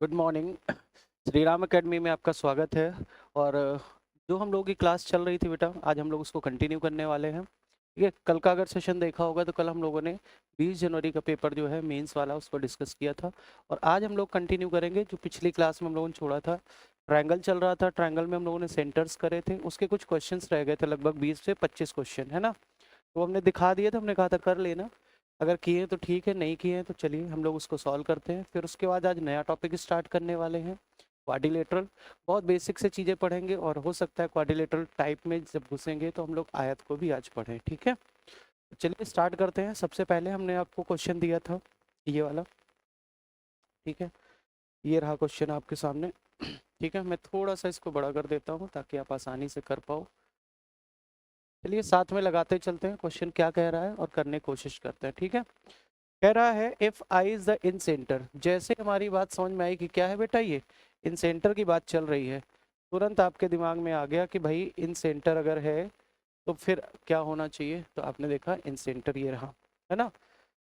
Good morning. Shri Ram academy में आपका स्वागत है। और जो हम लोगों की क्लास चल रही थी बेटा, आज हम लोग उसको कंटिन्यू करने वाले हैं। ठीक है, कल का अगर सेशन देखा होगा तो कल हम लोगों ने 20 जनवरी का पेपर जो है मेंस वाला उसको डिस्कस किया था। और आज हम लोग कंटिन्यू करेंगे जो पिछली क्लास में हम लोगों ने छोड़ा था। ट्रायंगल चल रहा था, ट्रायंगल में हम लोगों ने सेंटर्स करे थे, उसके कुछ क्वेश्चंस रह गए थे, लगभग 20 से 25 क्वेश्चन है ना। तो हमने दिखा दिए थे, हमने कहा था कर लेना। अगर किए तो ठीक है, नहीं किए तो चलिए हम लोग उसको सॉल्व करते हैं। फिर उसके बाद आज नया टॉपिक स्टार्ट करने वाले हैं, क्वाड्रिलेटरल। बहुत बेसिक से चीज़ें पढ़ेंगे और हो सकता है क्वाड्रिलेटरल टाइप में जब घुसेंगे तो हम लोग आयत को भी आज पढ़ें। ठीक है, तो चलिए स्टार्ट करते हैं। सबसे पहले हमने आपको क्वेश्चन दिया था ये वाला। ठीक है, ये रहा क्वेश्चन आपके सामने। ठीक है, मैं थोड़ा सा इसको बड़ा कर देता हूँ ताकि आप आसानी से कर पाओ। चलिए साथ में लगाते चलते हैं, क्वेश्चन क्या कह रहा है और करने की कोशिश करते हैं। ठीक है, कह रहा है if I is the in centre. जैसे हमारी बात समझ में आई कि क्या है बेटा, ये इन सेंटर की बात चल रही है, तुरंत आपके दिमाग में आ गया कि भाई इन सेंटर अगर है तो फिर क्या होना चाहिए। तो आपने देखा इन सेंटर ये रहा, है ना।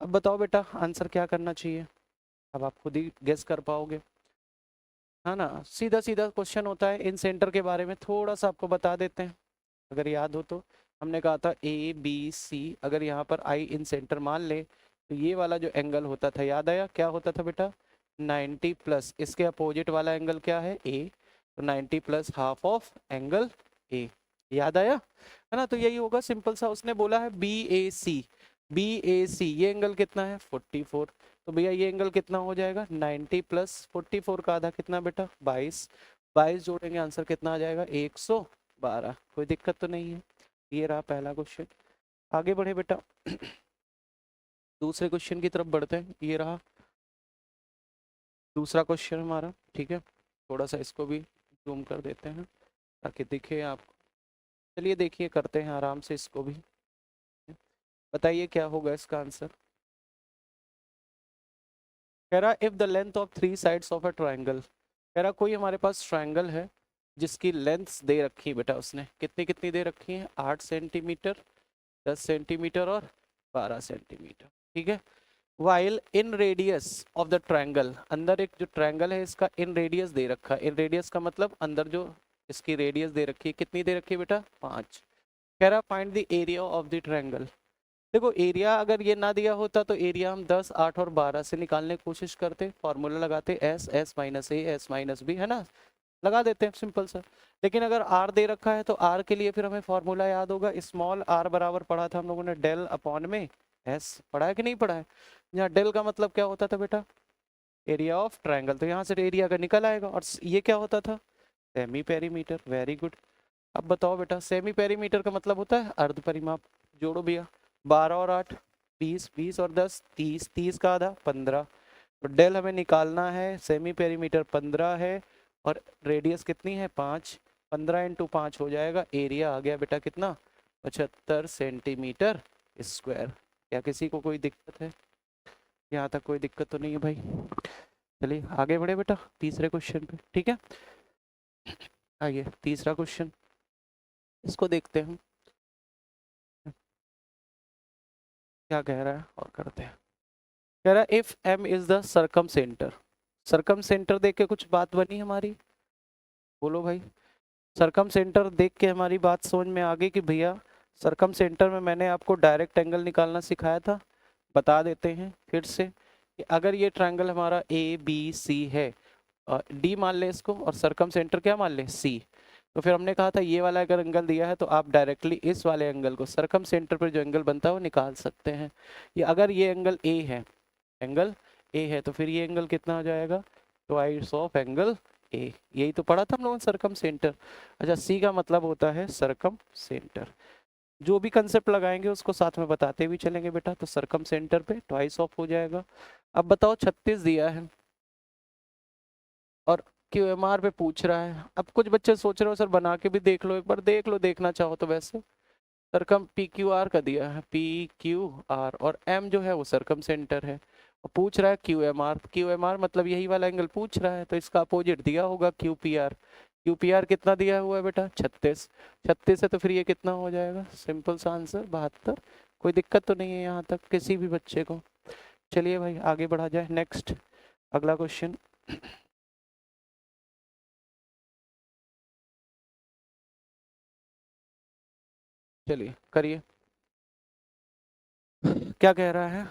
अब बताओ बेटा आंसर क्या करना चाहिए। अब आप खुद ही गेस कर पाओगे, है ना। सीधा सीधा क्वेश्चन होता है। इन सेंटर के बारे में थोड़ा सा आपको बता देते हैं, अगर याद हो तो। हमने कहा था ए बी सी, अगर यहाँ पर आई इन सेंटर मान ले तो ये वाला जो एंगल होता था, याद आया क्या होता था बेटा, 90 प्लस इसके अपोजिट वाला एंगल क्या है, ए। तो 90 plus half of angle A, याद आया, है ना। तो यही होगा, सिंपल सा। उसने बोला है B A C, B A सी ये एंगल कितना है 44। तो भैया ये एंगल कितना हो जाएगा 90 प्लस 44 का आधा कितना बेटा 22। 22 जोड़ेंगे आंसर कितना आ जाएगा 112। कोई दिक्कत तो नहीं है। ये रहा पहला क्वेश्चन। आगे बढ़े बेटा, दूसरे क्वेश्चन की तरफ बढ़ते हैं। ये रहा दूसरा क्वेश्चन हमारा। ठीक है, थोड़ा सा इसको भी जूम कर देते हैं ताकि दिखे आपको। चलिए देखिए, करते हैं आराम से इसको भी। बताइए क्या होगा इसका आंसर। कह रहा if the length of 3 sides of a triangle. कह रहा कोई हमारे पास ट्राइंगल है जिसकी लेंथ्स दे रखी है बेटा, उसने कितनी कितनी दे रखी है, 8 सेंटीमीटर, 10 सेंटीमीटर और 12 सेंटीमीटर। ठीक है, while in radius of the triangle, अंदर एक जो ट्रायंगल है इसका इन रेडियस दे रखा है। इन रेडियस का मतलब अंदर जो इसकी रेडियस दे रखी है, कितनी दे रखी है बेटा 5। कह रहा find the area of the triangle. देखो एरिया अगर ये ना दिया होता तो एरिया हम 10, 8 और 12 से निकालने की कोशिश करते, फॉर्मूला लगाते एस, एस माइनस ए, एस माइनस बी, है ना, लगा देते हैं सिंपल सा। लेकिन अगर आर दे रखा है तो आर के लिए फिर हमें फॉर्मूला याद होगा, स्मॉल आर बराबर पढ़ा था हम लोगों ने डेल अपॉन में एस, पढ़ा है कि नहीं पढ़ा है। यहाँ डेल का मतलब क्या होता था बेटा, एरिया ऑफ ट्रायंगल, तो यहाँ से एरिया का निकल आएगा। और ये क्या होता था, सेमी पेरीमीटर। Very good. अब बताओ बेटा, सेमी पेरीमीटर का मतलब होता है अर्ध परिमाप। जोड़ो भैया, 12 और 8 20, 20 और 10 30, 30 का आधा 15। तो डेल हमें निकालना है, सेमी पेरीमीटर 15 है और रेडियस कितनी है 5। 15 इंटू 5 हो जाएगा, एरिया आ गया बेटा कितना 75 सेंटीमीटर स्क्वायर। क्या किसी को कोई दिक्कत है, यहाँ तक कोई दिक्कत तो नहीं है भाई। चलिए आगे बढ़े बेटा तीसरे क्वेश्चन पे। ठीक है, आइए तीसरा क्वेश्चन, इसको देखते हैं क्या कह रहा है और करते हैं। कह रहा है if M is the circumcentre. Circumcentre देख के कुछ बात बनी हमारी, बोलो भाई। सरकम सेंटर देख के हमारी बात समझ में आ गई कि भैया सरकम सेंटर में मैंने आपको डायरेक्ट एंगल निकालना सिखाया था। बता देते हैं फिर से कि अगर ये ट्रायंगल हमारा ए बी सी है, डी मान ले इसको, और सरकम सेंटर क्या मान ले सी, तो फिर हमने कहा था ये वाला अगर एंगल दिया है तो आप डायरेक्टली इस वाले एंगल को, सरकम सेंटर पर जो एंगल बनता है वो निकाल सकते हैं। ये अगर ये एंगल ए है, एंगल ए है, तो फिर ये एंगल कितना हो जाएगा ट्वाइस ऑफ एंगल ए। यही तो पढ़ा था हम लोगों ने सरकम सेंटर। अच्छा, सी का मतलब होता है सरकम सेंटर। जो भी कंसेप्ट लगाएंगे उसको साथ में बताते भी चलेंगे बेटा। तो सरकम सेंटर पे ट्वाइस ऑफ हो जाएगा। अब बताओ 36 दिया है और क्यू एम आर पे पूछ रहा है। अब कुछ बच्चे सोच रहे हो सर बना के भी देख लो, एक बार देख लो, देखना चाहो तो। वैसे सरकम पी क्यू आर का दिया है, पी क्यू आर, और एम जो है वो सरकम सेंटर है। और पूछ रहा है Q M R, Q M R मतलब यही वाला एंगल पूछ रहा है, तो इसका अपोजिट दिया होगा Q P R. Q P R कितना दिया हुआ है बेटा 36। 36 है तो फिर ये कितना हो जाएगा, सिंपल सा आंसर 72। कोई दिक्कत तो नहीं है यहाँ तक किसी भी बच्चे को। चलिए भाई आगे बढ़ा जाए, नेक्स्ट अगला क्वेश्चन। चलिए करिए, क्या कह रहा है,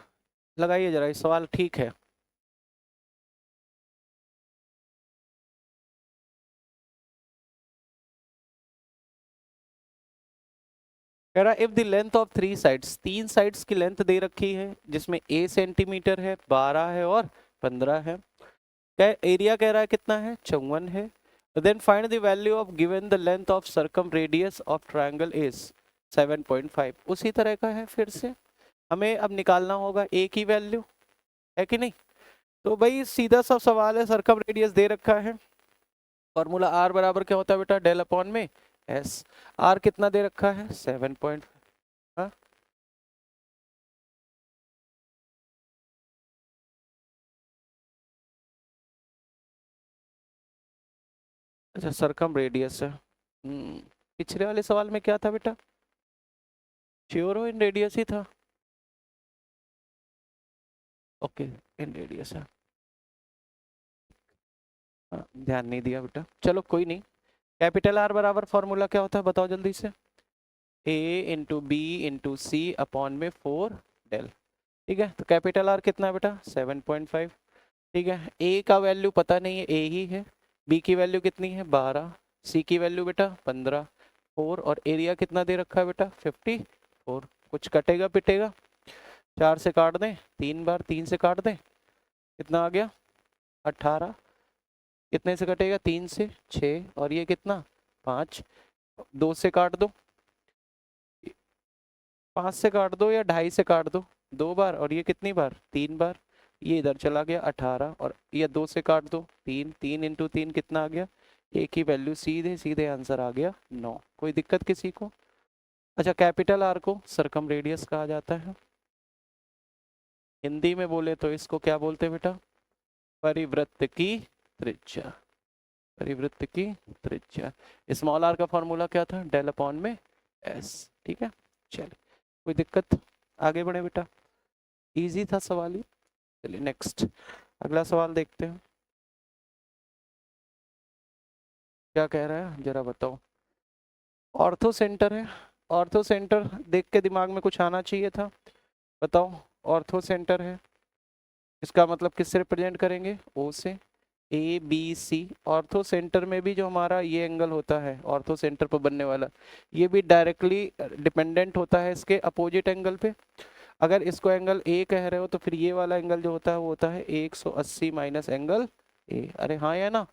लगाइए जरा, ये सवाल ठीक है। कह रहा if the length of 3 sides, 3 sides की लेंथ दे रखी है जिसमें a सेंटीमीटर है, 12 है और 15 है। एरिया कह रहा है कितना है, 54 है। Then find the value of given the length of circumradius of triangle is 7.5। उसी तरह का है, फिर से हमें अब निकालना होगा एक ही वैल्यू, है कि नहीं। तो भाई सीधा सा सवाल है, सर्कम रेडियस दे रखा है, फॉर्मूला आर बराबर क्या होता है बेटा, डेल अपॉन में एस। आर कितना दे रखा है, 7. हाँ, अच्छा सरकम रेडियस है। पिछले वाले सवाल में क्या था बेटा, श्योर हो इन रेडियस ही था। ओके, इन रेडियस है। हाँ, ध्यान नहीं दिया बेटा, चलो कोई नहीं। कैपिटल आर बराबर फॉर्मूला क्या होता है बताओ जल्दी से, a into B into C upon में 4 डेल। ठीक है, तो कैपिटल आर कितना है बेटा, 7.5। ठीक है, ए का वैल्यू पता नहीं है, ए ही है। बी की वैल्यू कितनी है, 12। सी की वैल्यू बेटा 15। 4 और एरिया कितना दे रखा है बेटा, 54। कुछ कटेगा पिटेगा, 4 से काट दें, 3 बार 3 से काट दें, कितना आ गया 18। कितने से कटेगा, 3 से 6, और ये कितना 5। 2 से काट दो, 5 से काट दो या 2.5 से काट दो, 2 बार, और ये कितनी बार, 3 बार। ये इधर चला गया 18, और ये 2 से काट दो, 3। 3 इंटू 3 कितना आ गया, एक ही वैल्यू, सीधे सीधे आंसर आ गया 9। कोई दिक्कत किसी को। अच्छा, कैपिटल आर को सरकम रेडियस कहा जाता है। हिंदी में बोले तो इसको क्या बोलते हैं बेटा, परिवृत्त की त्रिज्या। परिवृत्त की त्रिज्या। स्मॉल आर का फॉर्मूला क्या था, डेल अपॉन में एस। ठीक है, चलिए कोई दिक्कत, आगे बढ़े बेटा, इजी था सवाल ही। चलिए नेक्स्ट, अगला सवाल देखते हैं क्या कह रहा है, जरा बताओ। ऑर्थो सेंटर है, ऑर्थो सेंटर देख के दिमाग में कुछ आना चाहिए था, बताओ। ऑर्थो सेंटर है, इसका मतलब किससे रिप्रेजेंट करेंगे, ओ से। A B C, orthocentre में भी जो हमारा ये एंगल होता है ऑर्थो सेंटर पर बनने वाला, ये भी डायरेक्टली डिपेंडेंट होता है इसके अपोजिट एंगल पे। अगर इसको एंगल ए कह रहे हो तो फिर ये वाला एंगल जो होता है वो होता है 180 माइनस एंगल ए। अरे हाँ या ना,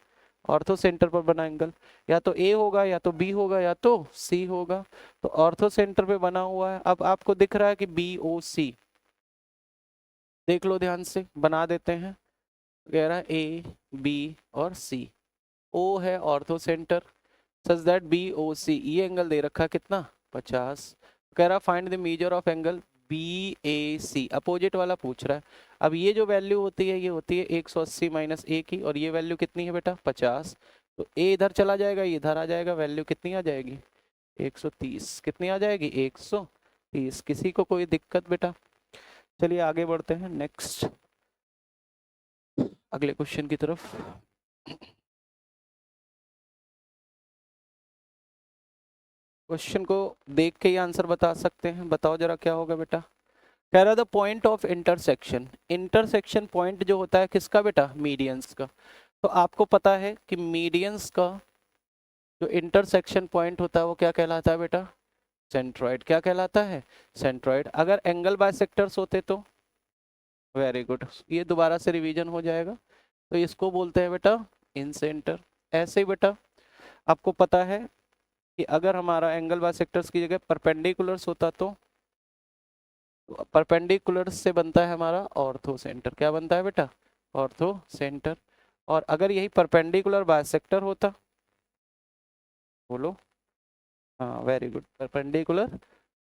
ऑर्थो सेंटर पर बना एंगल या तो ए होगा या तो बी होगा या तो सी होगा। तो ऑर्थो सेंटर पे बना हुआ है, अब आपको दिख रहा है कि बी ओ सी, देख लो ध्यान से, बना देते हैं। कह रहा है ए बी और सी, ओ है orthocentre, such that B O C, ये एंगल दे रखा कितना 50। कह रहा find the measure of angle B A C, opposite वाला पूछ रहा है। अब ये जो वैल्यू होती है ये होती है 180 माइनस ए की, और ये वैल्यू कितनी है बेटा 50। तो ए इधर चला जाएगा, ये इधर आ जाएगा, वैल्यू कितनी आ जाएगी 130। कितनी आ जाएगी 130। किसी को कोई दिक्कत बेटा। चलिए आगे बढ़ते हैं नेक्स्ट, अगले क्वेश्चन की तरफ। क्वेश्चन को देख के ही आंसर बता सकते हैं, बताओ जरा क्या होगा बेटा। कह रहा था point of intersection, intersection point जो होता है किसका बेटा, मीडियंस का। तो आपको पता है कि मीडियंस का जो इंटरसेक्शन पॉइंट होता है वो क्या कहलाता है बेटा, सेंट्रॉइड। क्या कहलाता है, सेंट्रॉइड। अगर एंगल बाइसेक्टर्स होते तो, वेरी गुड, ये दोबारा से रिवीजन हो जाएगा। तो इसको बोलते हैं बेटा इन सेंटर। ऐसे ही बेटा आपको पता है कि अगर हमारा एंगल बाइसेक्टर्स की जगह परपेंडिकुलर्स होता तो परपेंडिकुलर से बनता है हमारा ऑर्थो सेंटर। क्या बनता है बेटा, ऑर्थो सेंटर। और अगर यही परपेंडिकुलर बाइसेक्टर होता, बोलो, हाँ वेरी गुड, परपेंडिकुलर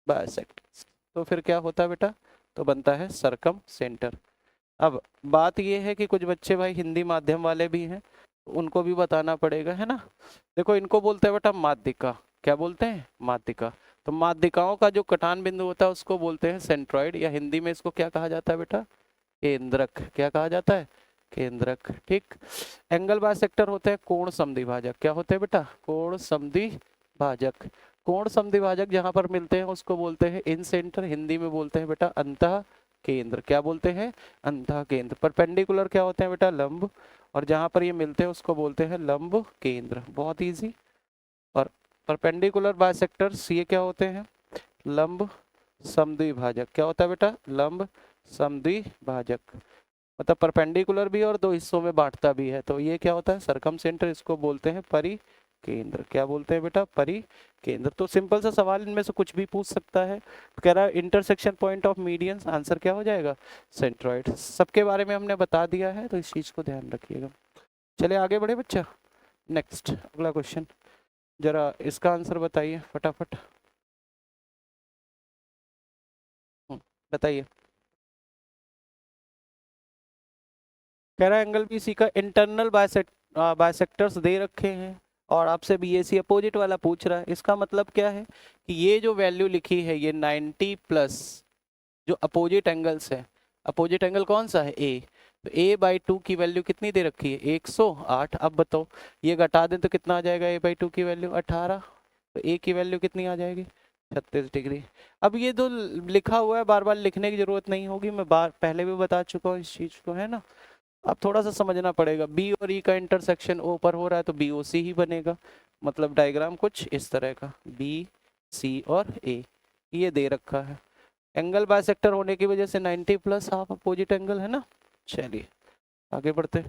बाइसेक्टर, तो फिर क्या होता है बेटा, तो बनता है सरकम सेंटर। अब बात ये है कि कुछ बच्चे भाई हिंदी माध्यम वाले भी हैं, उनको भी बताना पड़ेगा, है ना। देखो इनको बोलते हैं बेटा माध्यिका। क्या बोलते हैं, माध्यिका। तो माध्यिकाओं का जो कटान बिंदु होता है उसको बोलते हैं सेंट्रॉइड, या हिंदी में इसको क्या कहा जाता है बेटा, केंद्रक। क्या कहा जाता है, केंद्रक। ठीक, एंगल बाइसेक्टर होते हैं कोण समद्विभाजक। क्या होते हैं बेटा, कोण समद्विभाजक। कोण समद्विभाजक जहां पर मिलते हैं उसको बोलते हैं इन सेंटर, हिंदी में बोलते हैं बेटा अंतः केंद्र। क्या बोलते हैं? अंतः केंद्र। परपेंडिकुलर क्या होते हैं बेटा? लंब। और जहां पर ये मिलते हैं उसको बोलते हैं लंब केंद्र। बहुत इजी। और परपेंडिकुलर बाइसेक्टर्स ये क्या होते हैं? लंब समद्विभाजक। क्या होता है बेटा? लंब समद्विभाजक। मतलब परपेंडिकुलर भी और दो हिस्सों में बांटता भी है, तो ये क्या होता है? सरकम सेंटर। इसको बोलते हैं परिकेंद्र। क्या बोलते हैं बेटा? परिकेंद्र। तो सिंपल सा सवाल इनमें से कुछ भी पूछ सकता है। तो कह रहा है intersection point of medians, answer क्या हो जाएगा? सेंट्रॉइड। सबके बारे में हमने बता दिया है, तो इस चीज को ध्यान रखिएगा। चलिए आगे बढ़े बच्चा। नेक्स्ट अगला क्वेश्चन, जरा इसका आंसर बताइए फटाफट। बताइए। कह रहा है एंगल बीसी का इंटरनल बाइसेक्टर्स दे रखे हैं और आपसे बीएसी अपोजिट वाला पूछ रहा है। इसका मतलब क्या है कि ये जो वैल्यू लिखी है ये 90 प्लस जो अपोजिट एंगल्स है, अपोजिट एंगल कौन सा है? ए। तो a/2 की वैल्यू कितनी दे रखी है? 108। अब बताओ ये घटा दें तो कितना आ जाएगा? a/2 की वैल्यू 18। तो a की वैल्यू कितनी आ जाएगी? 36 डिग्री। अब ये जो लिखा हुआ है बार बार लिखने की जरूरत नहीं होगी, मैं बार पहले भी बता चुका हूँ इस चीज को, है ना। अब थोड़ा सा समझना पड़ेगा। बी और ई का इंटरसेक्शन ओ पर हो रहा है तो बी ओ सी ही बनेगा। मतलब डायग्राम कुछ इस तरह का, बी सी और ए ये दे रखा है। एंगल बाइसेक्टर होने की वजह से 90 प्लस हाफ अपोजिट एंगल है ना। चलिए आगे बढ़ते।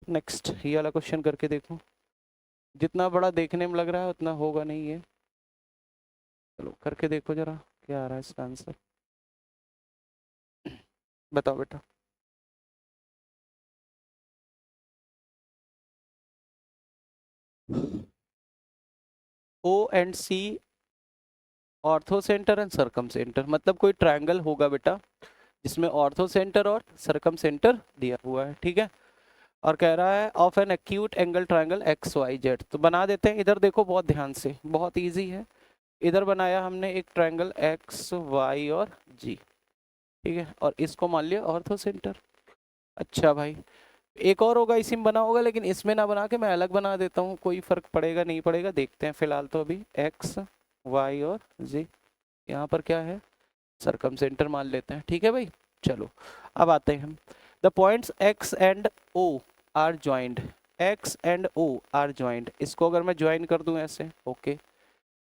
नेक्स्ट ये वाला क्वेश्चन करके देखो। जितना बड़ा देखने में लग रहा है उतना होगा नहीं है। चलो करके देखो जरा क्या आ रहा है इसका आंसर। बताओ बेटा। O and C orthocentre and circumcentre, मतलब कोई ट्रायंगल होगा बेटा जिसमें ऑर्थो सेंटर और सरकम सेंटर दिया हुआ है, ठीक है। और कह रहा है of an acute angle triangle X Y Z. तो बना देते हैं। इधर देखो बहुत ध्यान से, बहुत इजी है। इधर बनाया हमने एक ट्रायंगल एक्स वाई और जी, ठीक है। और इसको मान लिया ऑर्थो सेंटर। अच्छा भाई एक और होगा इसी में बना होगा, लेकिन इसमें ना बना के मैं अलग बना देता हूँ। कोई फर्क पड़ेगा नहीं पड़ेगा देखते हैं। फिलहाल तो अभी एक्स वाई और जी, यहाँ पर क्या है? सरकम सेंटर मान लेते हैं, ठीक है भाई। चलो अब आते हैं हम। The points X and O are joined. X and O are joined, इसको अगर मैं ज्वाइन कर दूं ऐसे, okay.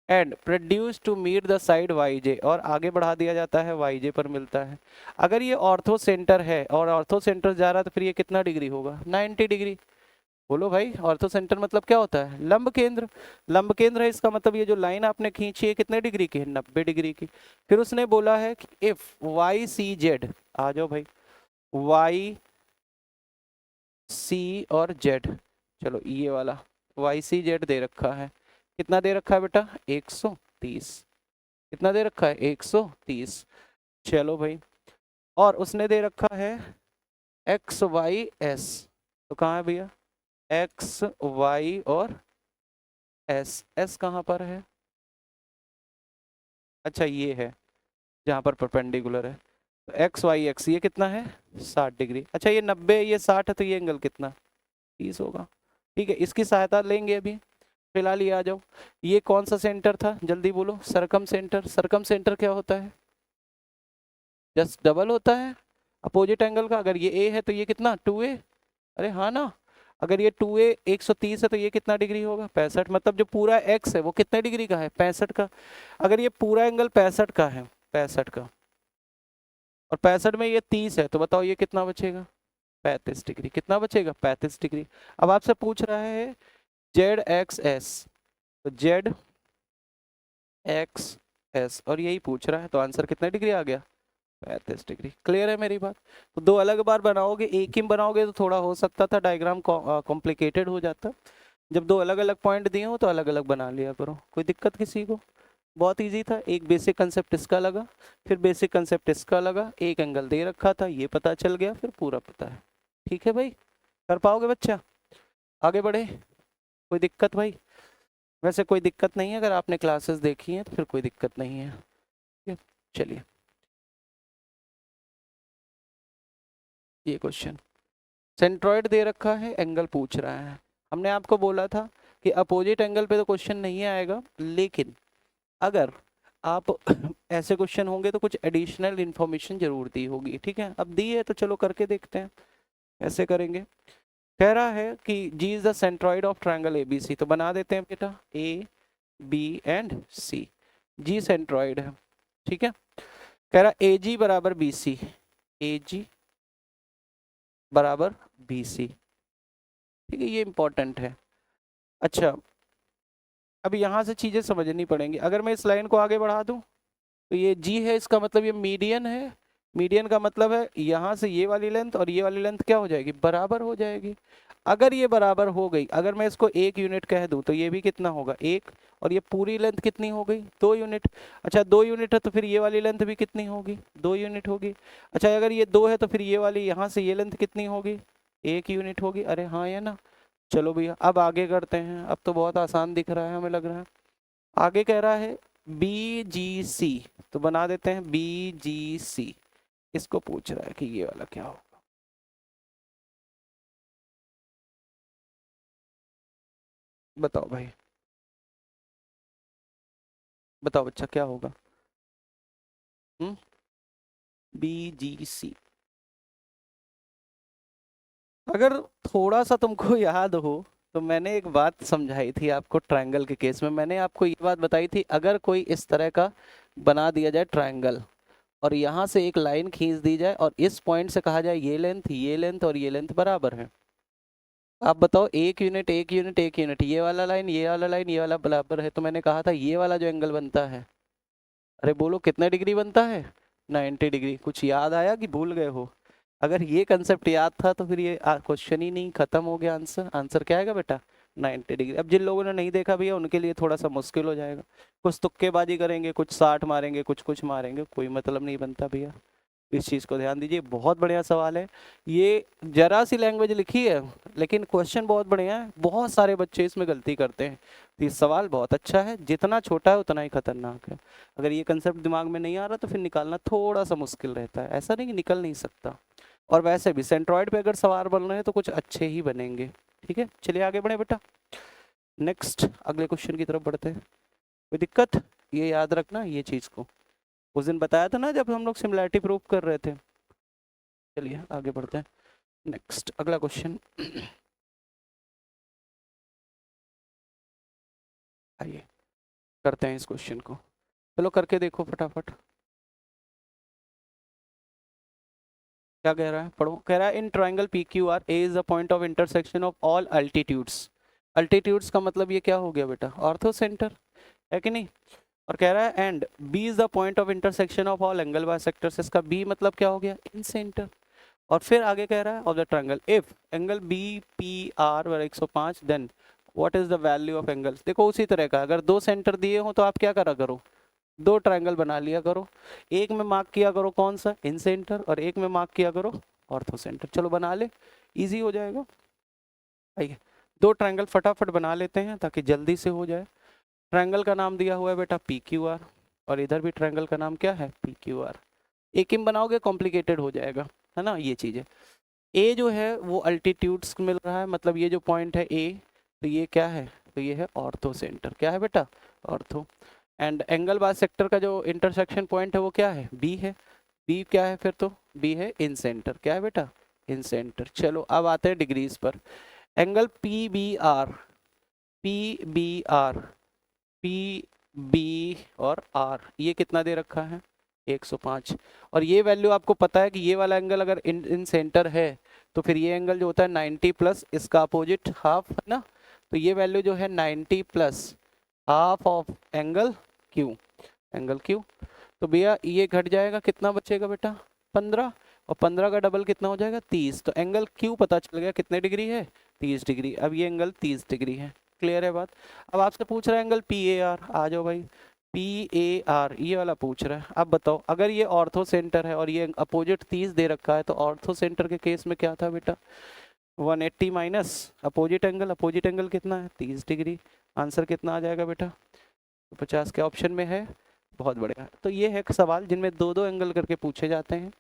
And produce to meet the side Y J, और आगे बढ़ा दिया जाता है वाई जे पर मिलता है। अगर ये ऑर्थो सेंटर है और ऑर्थो सेंटर जा रहा है तो फिर ये कितना डिग्री होगा? 90 डिग्री। बोलो भाई ऑर्थो सेंटर मतलब क्या होता है? लंब केंद्र। लंब केंद्र है इसका मतलब ये जो लाइन आपने खींची है कितने डिग्री की है? 90 डिग्री की। फिर उसने बोला है कि इफ वाई सी जेड, आ जाओ भाई, वाई सी और जेड, चलो ये वाला वाई सी जेड दे रखा है। कितना दे रखा है बेटा? 130। कितना दे रखा है? 130। चलो भाई, और उसने दे रखा है एक्स वाई एस। तो कहाँ है भैया? एक्स वाई और एस। एस कहाँ पर है? अच्छा ये है जहाँ पर परपेंडिकुलर है। तो एक्स वाई एक्स ये कितना है? 60 डिग्री। अच्छा ये 90 ये 60 है तो ये एंगल कितना? 30 होगा। ठीक है इसकी सहायता लेंगे अभी। फिलहाल ये आ जाओ, ये कौन सा सेंटर था? जल्दी बोलो। सरकम सेंटर। सरकम सेंटर क्या होता है? जस्ट डबल होता है अपोजिट एंगल का। अगर ये ए है तो ये कितना? 2a। अरे हाँ ना। अगर ये 2a 130 है तो ये कितना डिग्री होगा? 65। मतलब जो पूरा x है वो कितने डिग्री का है? 65 का। अगर ये पूरा एंगल 65 का है, 65 का, और 65 में ये 30 है, तो बताओ ये कितना बचेगा? 35 डिग्री। कितना बचेगा? 35 डिग्री। अब आपसे पूछ रहा है जेड एक्स एस, तो जेड एक्स एस और यही पूछ रहा है, तो आंसर कितने डिग्री आ गया? 35 डिग्री। क्लियर है मेरी बात? तो दो अलग बार बनाओगे, एक ही बनाओगे तो थोड़ा हो सकता था डायग्राम कॉम्प्लिकेटेड हो जाता। जब दो अलग अलग पॉइंट दिए हो तो अलग अलग बना लिया करो, कोई दिक्कत किसी को? बहुत इजी था। एक बेसिक कंसेप्ट इसका लगा, फिर बेसिक कंसेप्ट इसका लगा, एक एंगल दे रखा था ये पता चल गया, फिर पूरा पता है। ठीक है भाई, कर पाओगे बच्चा? आगे बढ़े। कोई दिक्कत भाई? वैसे कोई दिक्कत नहीं है, अगर आपने क्लासेस देखी हैं तो फिर कोई दिक्कत नहीं है। ठीक है, चलिए ये क्वेश्चन सेंट्रॉइड दे रखा है, एंगल पूछ रहा है। हमने आपको बोला था कि अपोजिट एंगल पे तो क्वेश्चन नहीं आएगा, लेकिन अगर आप ऐसे क्वेश्चन होंगे तो कुछ एडिशनल इन्फॉर्मेशन जरूर दी होगी, ठीक है। अब दी है तो चलो करके देखते हैं कैसे करेंगे। कह रहा है कि G is the centroid of triangle A B C, तो बना देते हैं बेटा A B and C. G centroid है, ठीक है। कह रहा ए जी बराबर बी सी, ए जी बराबर बी सी, ठीक है, ये इंपॉर्टेंट है। अच्छा, अब यहाँ से चीजें समझनी पड़ेंगी। अगर मैं इस लाइन को आगे बढ़ा दूं तो ये जी है, इसका मतलब ये मीडियन है। मीडियन का मतलब है यहाँ से ये वाली लेंथ और ये वाली लेंथ क्या हो जाएगी, बराबर हो जाएगी। अगर ये बराबर हो गई, अगर मैं इसको 1 यूनिट कह दूं तो ये भी कितना होगा 1, और ये पूरी लेंथ कितनी हो गई 2 यूनिट। अच्छा 2 यूनिट है तो फिर ये वाली लेंथ भी कितनी होगी 2 यूनिट होगी। अच्छा अगर ये 2 है तो फिर ये वाली यहाँ से ये लेंथ कितनी होगी 1 यूनिट होगी। अरे हाँ या ना। चलो भैया अब आगे करते हैं, अब तो बहुत आसान दिख रहा है हमें लग रहा है। आगे कह रहा है बी जी सी, तो बना देते हैं बी जी सी। इसको पूछ रहा है कि ये वाला क्या होगा। बताओ भाई, बताओ बच्चा क्या होगा। हम्म, बी जी सी। अगर थोड़ा सा तुमको याद हो तो मैंने एक बात समझाई थी आपको ट्रायंगल के केस में। मैंने आपको ये बात बताई थी, अगर कोई इस तरह का बना दिया जाए ट्रायंगल और यहाँ से एक लाइन खींच दी जाए और इस पॉइंट से कहा जाए ये लेंथ और ये लेंथ बराबर है, आप बताओ 1 यूनिट 1 यूनिट 1 यूनिट, ये वाला लाइन ये वाला लाइन ये वाला बराबर है, तो मैंने कहा था ये वाला जो एंगल बनता है, अरे बोलो कितने डिग्री बनता है 90 डिग्री। कुछ याद आया कि भूल गए हो। अगर ये कंसेप्ट याद था तो फिर ये क्वेश्चन ही नहीं, खत्म हो गया आंसर। आंसर क्या आएगा बेटा 90 डिग्री। अब जिन लोगों ने नहीं देखा भैया उनके लिए थोड़ा सा मुश्किल हो जाएगा। कुछ तुक्केबाजी करेंगे, कुछ 60 मारेंगे, कुछ मारेंगे, कोई मतलब नहीं बनता भैया। इस चीज़ को ध्यान दीजिए, बहुत बढ़िया सवाल है। ये जरा सी लैंग्वेज लिखी है लेकिन क्वेश्चन बहुत बढ़िया है। बहुत सारे बच्चे इसमें गलती करते हैं, तो ये सवाल बहुत अच्छा है। जितना छोटा है उतना ही खतरनाक है। अगर ये कंसेप्ट दिमाग में नहीं आ रहा तो फिर निकालना थोड़ा सा मुश्किल रहता है, ऐसा नहीं कि निकल नहीं सकता। और वैसे भी सेंट्रॉइड पे अगर सवाल बन रहे हैं तो कुछ अच्छे ही बनेंगे। ठीक है, चलिए आगे बढ़े बेटा। नेक्स्ट अगले क्वेश्चन की तरफ बढ़ते हैं। कोई दिक्कत, ये याद रखना ये चीज़ को, उस दिन बताया था ना जब हम लोग सिमिलैरिटी प्रूव कर रहे थे। चलिए आगे बढ़ते हैं। नेक्स्ट अगला क्वेश्चन आइए करते हैं इस क्वेश्चन को। चलो करके देखो फटाफट। क्या कह रहा है पढ़ो। कह रहा है in triangle P Q R A is the point of intersection of all altitudes. Altitudes का मतलब ये क्या हो गया बेटा, ऑर्थो सेंटर है कि नहीं। और कह रहा है and B is the point of intersection of all angle bisectors. इसका बी मतलब क्या हो गया इन सेंटर। और फिर आगे कह रहा है of the triangle if angle B P R 105 then what is the value of angle. देखो उसी तरह का, अगर दो सेंटर दिए हो तो आप क्या करा करो, दो ट्रायंगल बना लिया करो। एक में मार्क किया करो कौन सा इन सेंटर, और एक में मार्क किया करो ऑर्थो सेंटर। चलो बना ले, इजी हो जाएगा। आइए दो ट्रायंगल फटाफट बना लेते हैं ताकि जल्दी से हो जाए। ट्रायंगल का नाम दिया हुआ है बेटा पी क्यू आर, और इधर भी ट्रायंगल का नाम क्या है पी क्यू आर। एक ही में बनाओगे कॉम्प्लिकेटेड हो जाएगा, है ना। ये चीज़ है, ए जो है वो अल्टीट्यूड्स मिल रहा है, मतलब ये जो पॉइंट है ए, तो ये क्या है, तो ये है ऑर्थो सेंटर। क्या है बेटा ऑर्थो। एंड एंगल बाइसेक्टर का जो इंटरसेक्शन पॉइंट है वो क्या है बी है। बी क्या है फिर, तो बी है इन सेंटर। क्या है बेटा इन सेंटर। चलो अब आते हैं डिग्रीज पर। Angle P B R, P B R, P B और आर, ये कितना दे रखा है 105। और ये वैल्यू आपको पता है कि ये वाला एंगल अगर इन सेंटर है तो फिर ये एंगल जो होता है 90 प्लस इसका अपोजिट हाफ, है ना। तो ये वैल्यू जो है 90 plus half of angle Q, angle Q. तो भैया ये घट जाएगा, कितना बचेगा बेटा 15, और 15 का डबल कितना हो जाएगा 30। तो एंगल क्यू पता चल गया कितने डिग्री है 30 डिग्री। अब ये एंगल 30 डिग्री है। क्लियर है बात। अब आपसे पूछ रहा है एंगल पी ए आर, आ जाओ भाई। पी ए आर ये वाला पूछ रहा है। अब बताओ अगर ये ऑर्थो सेंटर है और ये अपोजिट 30 दे रखा है तो ऑर्थो सेंटर के केस में क्या था बेटा 180 माइनस अपोजिट एंगल कितना है 30 डिग्री। आंसर कितना आ जाएगा बेटा तो 50 के ऑप्शन में है। बहुत बढ़िया। तो ये है सवाल जिनमें दो दो एंगल करके पूछे जाते हैं,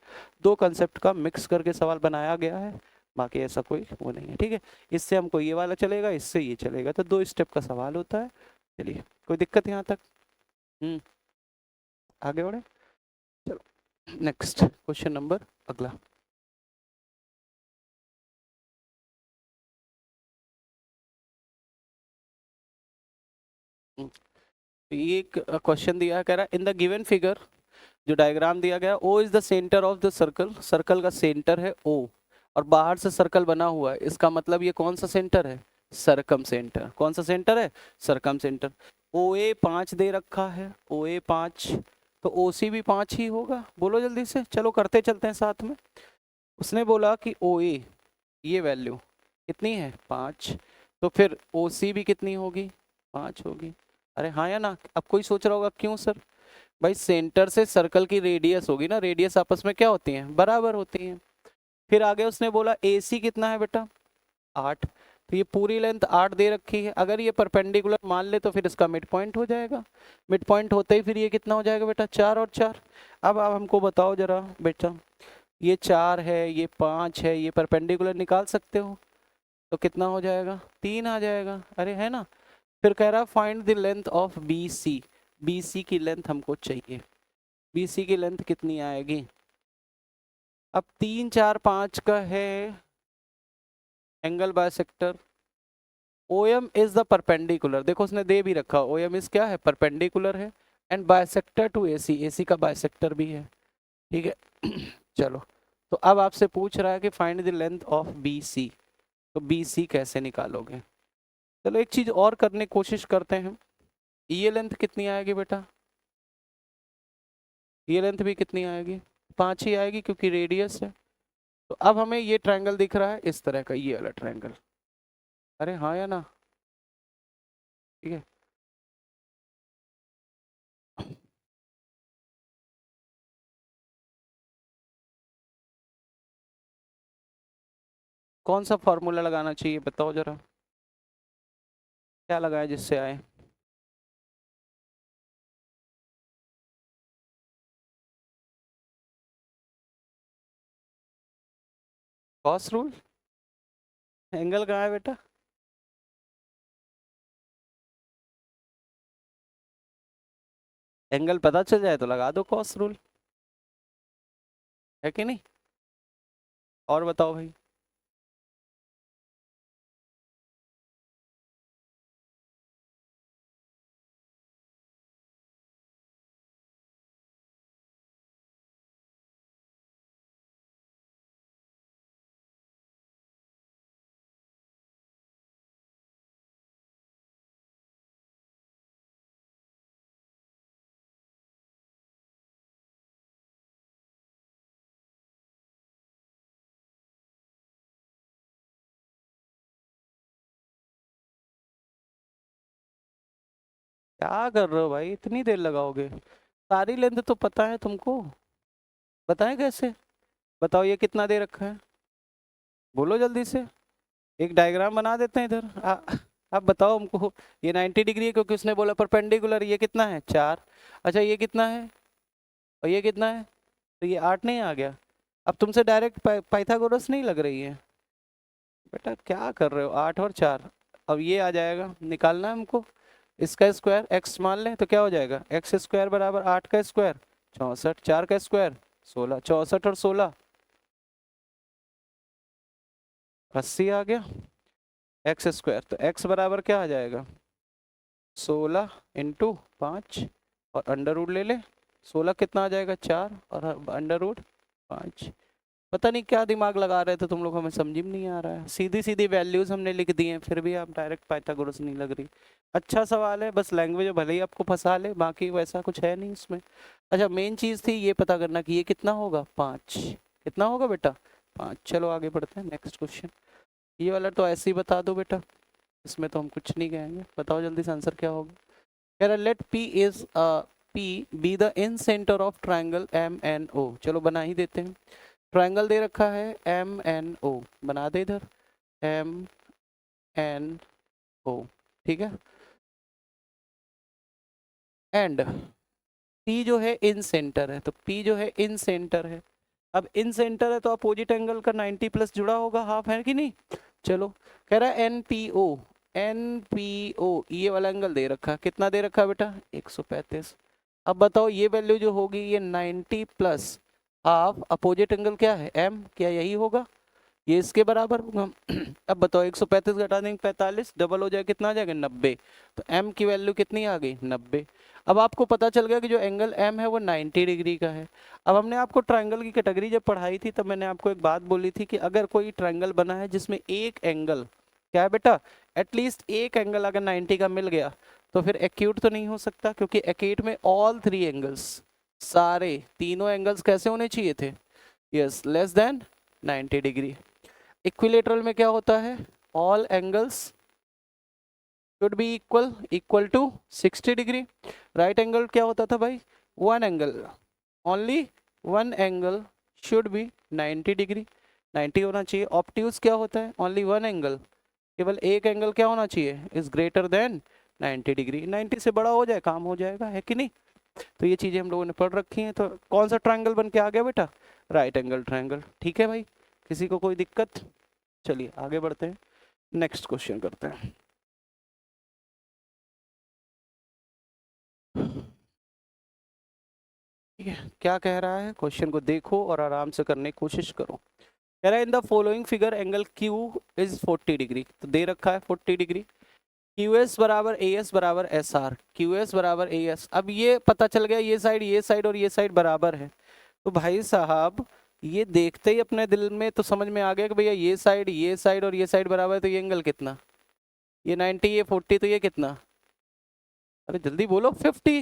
दो कंसेप्ट का मिक्स करके सवाल बनाया गया है। बाकी ऐसा कोई वो नहीं है, ठीक है। इससे हमको ये वाला चलेगा, इससे ये चलेगा, तो दो स्टेप का सवाल होता है। चलिए कोई दिक्कत यहाँ तक। आगे बढ़े, चलो नेक्स्ट क्वेश्चन नंबर अगला। ये एक क्वेश्चन दिया है, कह रहा है इन द गिवन फिगर, जो डायग्राम दिया गया, O is the centre of the circle, circle का सेंटर है ओ, और बाहर से सर्कल बना हुआ है, इसका मतलब ये कौन सा सेंटर है, सरकम सेंटर। कौन सा सेंटर है, सरकम सेंटर। ओ ए 5 दे रखा है, ओ ए 5, तो ओ सी भी 5 ही होगा। बोलो जल्दी से, चलो करते चलते हैं साथ में। उसने बोला कि ओ ए ये वैल्यू कितनी है 5, तो फिर ओ सी भी कितनी होगी 5 होगी। अरे हाँ या ना। अब कोई सोच रहा होगा क्यों सर, भाई सेंटर से सर्कल की रेडियस होगी ना, रेडियस आपस में क्या होती हैं, बराबर होती हैं। फिर आगे उसने बोला ए सी कितना है बेटा 8, तो ये पूरी लेंथ 8 दे रखी है। अगर ये परपेंडिकुलर मान ले तो फिर इसका मिड पॉइंट हो जाएगा, मिड पॉइंट होते ही फिर ये कितना हो जाएगा बेटा 4 और 4। अब आप हमको बताओ जरा बेटा, ये 4 है, ये 5 है, ये परपेंडिकुलर निकाल सकते हो, तो कितना हो जाएगा 3 आ जाएगा। अरे है ना। फिर कह रहा find the length of B C, B C की लेंथ हमको चाहिए। बी सी की लेंथ कितनी आएगी। अब 3 4 5 का है angle bisector, O M is the perpendicular, देखो उसने दे भी रखा, ओ एम इज क्या है परपेंडिकुलर है, एंड बायसेक्टर टू ए सी, ए सी का बायसेक्टर भी है, ठीक है। चलो, तो अब आपसे पूछ रहा है कि find the length of B C, तो बी सी कैसे निकालोगे। चलो एक चीज और करने की कोशिश करते हैं, ये लेंथ कितनी आएगी बेटा, ये लेंथ भी कितनी आएगी 5 ही आएगी क्योंकि रेडियस है। तो अब हमें ये ट्रायंगल दिख रहा है इस तरह का, ये वाला ट्रायंगल। अरे हाँ या ना, ठीक है। कौन सा फॉर्मूला लगाना चाहिए बताओ जरा, क्या लगाए जिससे आए। कॉस रूल, एंगल कहाँ है बेटा, एंगल पता चल जाए तो लगा दो कॉस रूल, है कि नहीं। और बताओ भाई, क्या कर रहे हो भाई, इतनी देर लगाओगे, सारी लेंथ तो पता है तुमको, बताएं कैसे। बताओ ये कितना दे रखा है, बोलो जल्दी से, एक डायग्राम बना देते हैं इधर। आप बताओ हमको, ये 90 डिग्री है क्योंकि उसने बोला परपेंडिकुलर, ये कितना है 4, अच्छा ये कितना है, और ये कितना है, तो ये 8 नहीं आ गया। अब तुमसे डायरेक्ट पाइथागोरस नहीं लग रही है बेटा, क्या कर रहे हो 8 और 4। अब ये आ जाएगा, निकालना है हमको, इसका स्क्वायर x मान लें तो क्या हो जाएगा, एक्स स्क्वायर बराबर 8 का स्क्वायर 64, 4 का स्क्वायर 16, 64 और 16 80 आ गया एक्स स्क्वायर। तो x बराबर क्या आ जाएगा 16 इंटू 5, और अंडर रूट ले ले, 16 कितना आ जाएगा 4, और अंडर रूट 5। पता नहीं क्या दिमाग लगा रहे थे तुम लोग, हमें समझ में नहीं आ रहा है, सीधी सीधी वैल्यूज हमने लिख दी हैं, फिर भी आप डायरेक्ट पाइथागोरस नहीं लग रही। अच्छा सवाल है, बस लैंग्वेज भले ही आपको फंसा ले, बाकी वैसा कुछ है नहीं इसमें। अच्छा मेन चीज़ थी ये पता करना कि ये कितना होगा 5, कितना होगा बेटा 5। चलो आगे बढ़ते हैं, नेक्स्ट क्वेश्चन। ये वाला तो ऐसे ही बता दो बेटा, इसमें तो हम कुछ नहीं कहेंगे, बताओ जल्दी से आंसर क्या होगा। कह रहा let P is P B the incentre of triangle M N O, चलो बना ही देते हैं। ट्रायंगल दे रखा है एम एन ओ, बना दे इधर एम एन ओ, ठीक है। एंड पी जो है इन सेंटर है, तो पी जो है इन सेंटर है। अब इन सेंटर है तो अपोजिट एंगल का 90 प्लस जुड़ा होगा, हाफ है कि नहीं। चलो कह रहा है N P O, N P O ये वाला एंगल दे रखा है, कितना दे रखा है बेटा 135। अब बताओ ये वैल्यू जो होगी ये 90 प्लस हाफ अपोजिट एंगल क्या है m, क्या यही होगा? ये इसके बराबर होगा। अब बताओ 135 घटा देंगे 45, डबल हो जाए कितना आ जाएगा 90। तो m की वैल्यू कितनी आ गई 90। अब आपको पता चल गया कि जो एंगल m है वो 90 डिग्री का है। अब हमने आपको ट्रायंगल की कैटेगरी जब पढ़ाई थी तब मैंने आपको एक बात बोली थी कि अगर कोई ट्रायंगल बना है जिसमें एक एंगल क्या है बेटा, एटलीस्ट एक एंगल अगर 90 का मिल गया तो फिर एक्यूट तो नहीं हो सकता, क्योंकि एक्यूट में ऑल थ्री एंगल्स, सारे तीनों एंगल्स कैसे होने चाहिए थे? Yes, less than 90 degree. Equilateral में क्या होता है? All angles should be equal to 60 degree. Right angle क्या होता था भाई? One angle, only one angle should be 90 degree, 90 होना चाहिए। ऑब्ट्यूज क्या होता है? ओनली वन एंगल, केवल एक एंगल क्या होना चाहिए? Is greater than 90 degree. 90 से बड़ा हो जाए काम हो जाएगा, है कि नहीं? तो ये चीजें हम लोगों ने पढ़ रखी हैं। तो कौन सा ट्रायंगल बन के आ गया बेटा? Right angle triangle. ठीक है भाई, किसी को कोई दिक्कत? चलिए आगे बढ़ते हैं, नेक्स्ट क्वेश्चन करते हैं। ठीक है, क्या कह रहा है क्वेश्चन को देखो और आराम से करने की कोशिश करो। कह रहा है in the following figure angle Q is 40 degree, तो दे रखा है 40 डिग्री। QS बराबर AS बराबर SR, QS बराबर AS। अब ये पता चल गया ये साइड और ये साइड बराबर है। तो भाई साहब ये देखते ही अपने दिल में तो समझ में आ गया कि भैया ये साइड और ये साइड बराबर है, तो ये एंगल कितना? ये 90, ये 40, तो ये कितना? अरे जल्दी बोलो 50।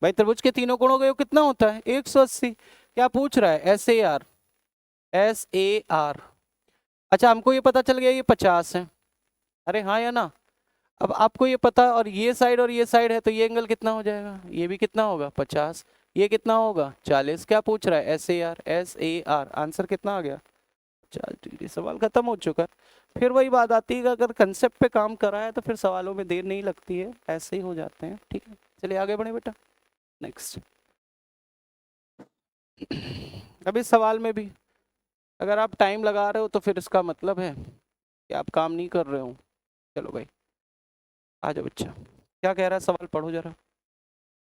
भाई त्रिभुज के तीनों कोणों का योग कितना होता है? 180। क्या पूछ रहा है? SAR, SAR। अच्छा हमको ये पता चल गया ये 50 है। अरे हाँ या ना? अब आपको ये पता, और ये साइड है, तो ये एंगल कितना हो जाएगा? ये भी कितना होगा? 50। ये कितना होगा? 40। क्या पूछ रहा है? SAR, SAR। आंसर कितना आ गया? 50 डिग्री। सवाल खत्म हो चुका है। फिर वही बात आती है कि अगर कंसेप्ट पे काम करा है तो फिर सवालों में देर नहीं लगती है, ऐसे ही हो जाते हैं। ठीक है, चलिए आगे बढ़े बेटा, नेक्स्ट। अब इस सवाल में भी अगर आप टाइम लगा रहे हो तो फिर इसका मतलब है कि आप काम नहीं कर रहे हो। चलो भाई आ जाओ बच्चा, क्या कह रहा है सवाल पढ़ो जरा।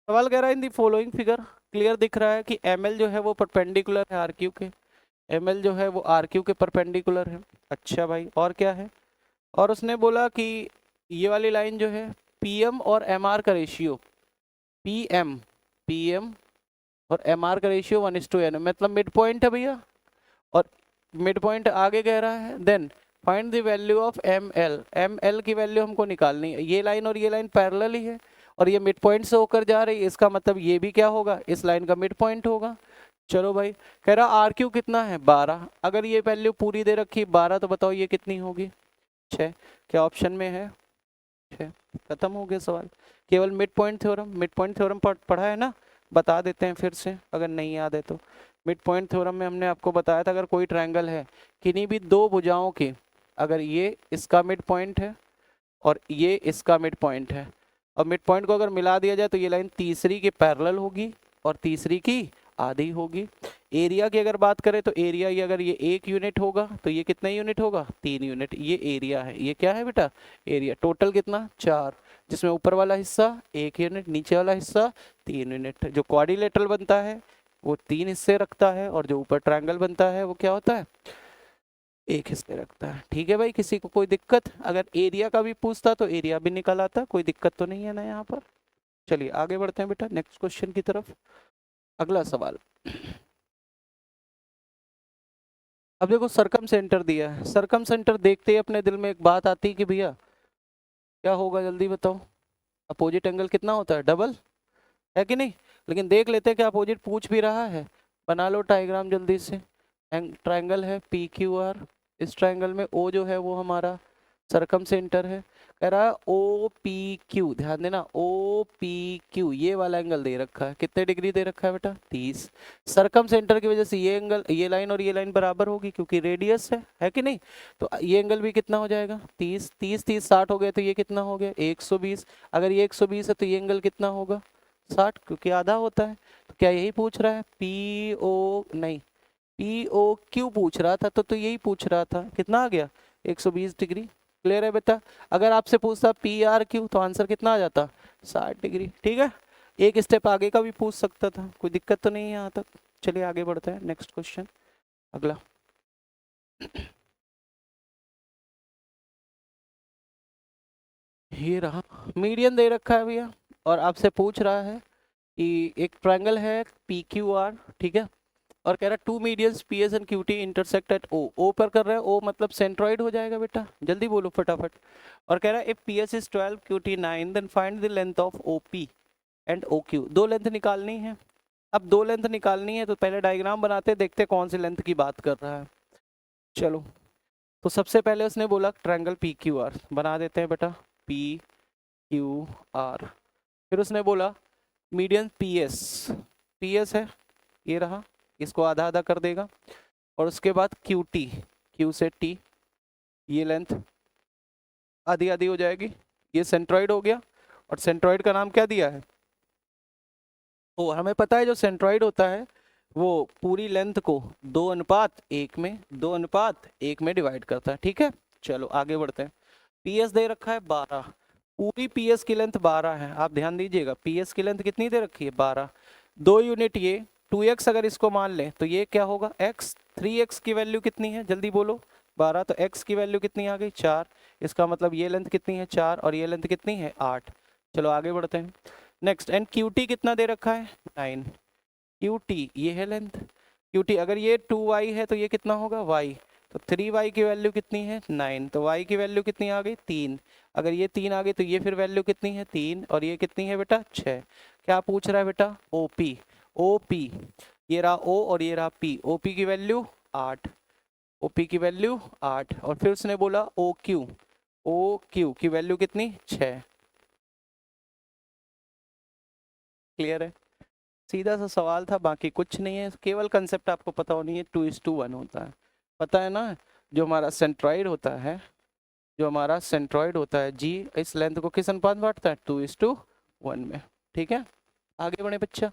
सवाल कह रहा है इन दी फॉलोइंग फिगर, क्लियर दिख रहा है कि ML जो है वो परपेंडिकुलर है RQ के। ML जो है वो RQ के परपेंडिकुलर है। अच्छा भाई, और क्या है? और उसने बोला कि ये वाली लाइन जो है PM और MR का रेशियो, PM और MR का रेशियो 1:n, मतलब मिड पॉइंट है भैया। और मिड पॉइंट आगे कह रहा है then find the value of ML की वैल्यू हमको निकालनी है। ये लाइन और ये लाइन पैरेलल ही है और ये मिड पॉइंट से होकर जा रही है, इसका मतलब ये भी क्या होगा? इस लाइन का मिड पॉइंट होगा। चलो भाई, कह रहा RQ कितना है? 12। अगर ये वैल्यू पूरी दे रखी 12, तो बताओ ये कितनी होगी? 6। क्या ऑप्शन में है? 6। खत्म हो गया सवाल। केवल मिड पॉइंट थ्योरम पढ़ा है ना? बता देते हैं फिर से अगर नहीं याद है तो। मिड पॉइंट थ्योरम में हमने आपको बताया था अगर कोई ट्रायंगल है किन्हीं भी दो भुजाओं के, अगर ये इसका मिड पॉइंट है और ये इसका मिड पॉइंट है, और मिड पॉइंट को अगर मिला दिया जाए तो ये लाइन तीसरी के पैरेलल होगी और तीसरी की आधी होगी। एरिया की अगर बात करें तो एरिया, ये अगर ये 1 यूनिट होगा तो ये कितना यूनिट होगा? 3 यूनिट। ये एरिया है, ये क्या है बेटा? एरिया। टोटल कितना? 4, जिसमें ऊपर वाला हिस्सा 1 यूनिट, नीचे वाला हिस्सा 3 यूनिट। जो क्वाड्रिलेटरल बनता है वो 3 हिस्से रखता है और जो ऊपर ट्रायंगल बनता है वो क्या होता है? 1 हिस्से रखता है। ठीक है भाई, किसी को कोई दिक्कत? अगर एरिया का भी पूछता तो एरिया भी निकल आता, कोई दिक्कत तो नहीं है ना यहाँ पर। चलिए आगे बढ़ते हैं बेटा नेक्स्ट क्वेश्चन की तरफ। अगला सवाल, अब देखो सरकम सेंटर दिया है। सरकम सेंटर देखते ही अपने दिल में एक बात आती है कि भैया क्या होगा, जल्दी बताओ। अपोजिट एंगल कितना होता है? डबल, है कि नहीं? लेकिन देख लेते हैं कि अपोजिट पूछ भी रहा है। बना लो डायग्राम जल्दी से। ट्रायंगल है PQR, इस ट्रायंगल में O जो है वो हमारा सरकम सेंटर है। कह रहा है OPQ, ध्यान देना OPQ, ये वाला एंगल दे रखा है। कितने डिग्री दे रखा है बेटा? 30। सरकम सेंटर की वजह से ये एंगल, ये लाइन और ये लाइन बराबर होगी क्योंकि रेडियस है कि नहीं? तो ये एंगल भी कितना हो जाएगा? 30 30 30 60 हो गया, तो ये कितना हो गया? 120। अगर ये 120 है तो ये एंगल कितना होगा? 60, क्योंकि आधा होता है। तो क्या यही पूछ रहा है? POQ पूछ रहा था, तो यही पूछ रहा था। कितना आ गया? 120 डिग्री। क्लियर है बेटा? अगर आपसे पूछता PRQ तो आंसर कितना आ जाता? 60 डिग्री। ठीक है, एक स्टेप आगे का भी पूछ सकता था, कोई दिक्कत तो नहीं है यहाँ तक। चलिए आगे बढ़ते हैं, नेक्स्ट क्वेश्चन अगला। ये रहा, मीडियन दे रखा है भैया और आपसे पूछ रहा है कि एक ट्रायंगल है पी क्यू आर, ठीक है, और कह रहा है two medians P S and Q T intersect at O. O पर कर रहा है, ओ मतलब सेंट्रॉइड हो जाएगा बेटा, जल्दी बोलो फटाफट। और कह रहा है if P S is 12 Q T 9 then find the length of O P and O Q. दो लेंथ निकालनी है। अब दो लेंथ निकालनी है तो पहले डायग्राम बनाते, देखते कौन सी लेंथ की बात कर रहा है। चलो, तो सबसे पहले उसने बोला ट्रायंगल पी क्यू आर, बना देते हैं बेटा पी क्यू आर। फिर उसने बोला median P S, P S है ये रहा, इसको आधा आधा कर देगा। और उसके बाद क्यू टी, क्यू से टी, ये लेंथ आधी आधी हो जाएगी, ये सेंट्रॉइड हो गया। और सेंट्रॉइड का नाम क्या दिया है, तो हमें पता है जो सेंट्रॉइड होता है वो पूरी लेंथ को 2:1 में 2:1 में डिवाइड करता है, ठीक है। चलो आगे बढ़ते हैं। पीएस दे रखा है 12, पूरी पीएस की लेंथ 12 है। आप ध्यान दीजिएगा पीएस की लेंथ कितनी दे रखी है 12, 2 यूनिट ये 2x अगर इसको मान लें तो ये क्या होगा x। 3x की वैल्यू कितनी है जल्दी बोलो, 12, तो x की वैल्यू कितनी आ गई 4। इसका मतलब ये लेंथ कितनी है 4 और ये लेंथ कितनी है 8। चलो आगे बढ़ते हैं नेक्स्ट। एंड क्यू टी कितना दे रखा है 9, क्यू टी ये है लेंथ। क्यू टी अगर ये 2y है तो ये कितना होगा y, तो 3y की वैल्यू कितनी है 9, तो y की वैल्यू कितनी आ गई 3। अगर ये 3 आ गई तो ये फिर वैल्यू कितनी है 3 और ये कितनी है बेटा 6। क्या पूछ रहा है बेटा ओ पी, ओ पी ये रहा o और ये रहा p, ओ पी की वैल्यू 8, ओ पी की वैल्यू 8। और फिर उसने बोला ओ क्यू, ओ क्यू की वैल्यू कितनी 6। क्लियर है, सीधा सा सवाल था, बाकी कुछ नहीं है, केवल कंसेप्ट आपको पता होनी है 2:1 होता है, पता है ना। जो हमारा सेंट्रॉइड होता है, जो हमारा सेंट्रॉइड होता है जी, इस लेंथ को किस अनुपात में बांटता है 2:1 में, ठीक है। आगे बढ़े बच्चा,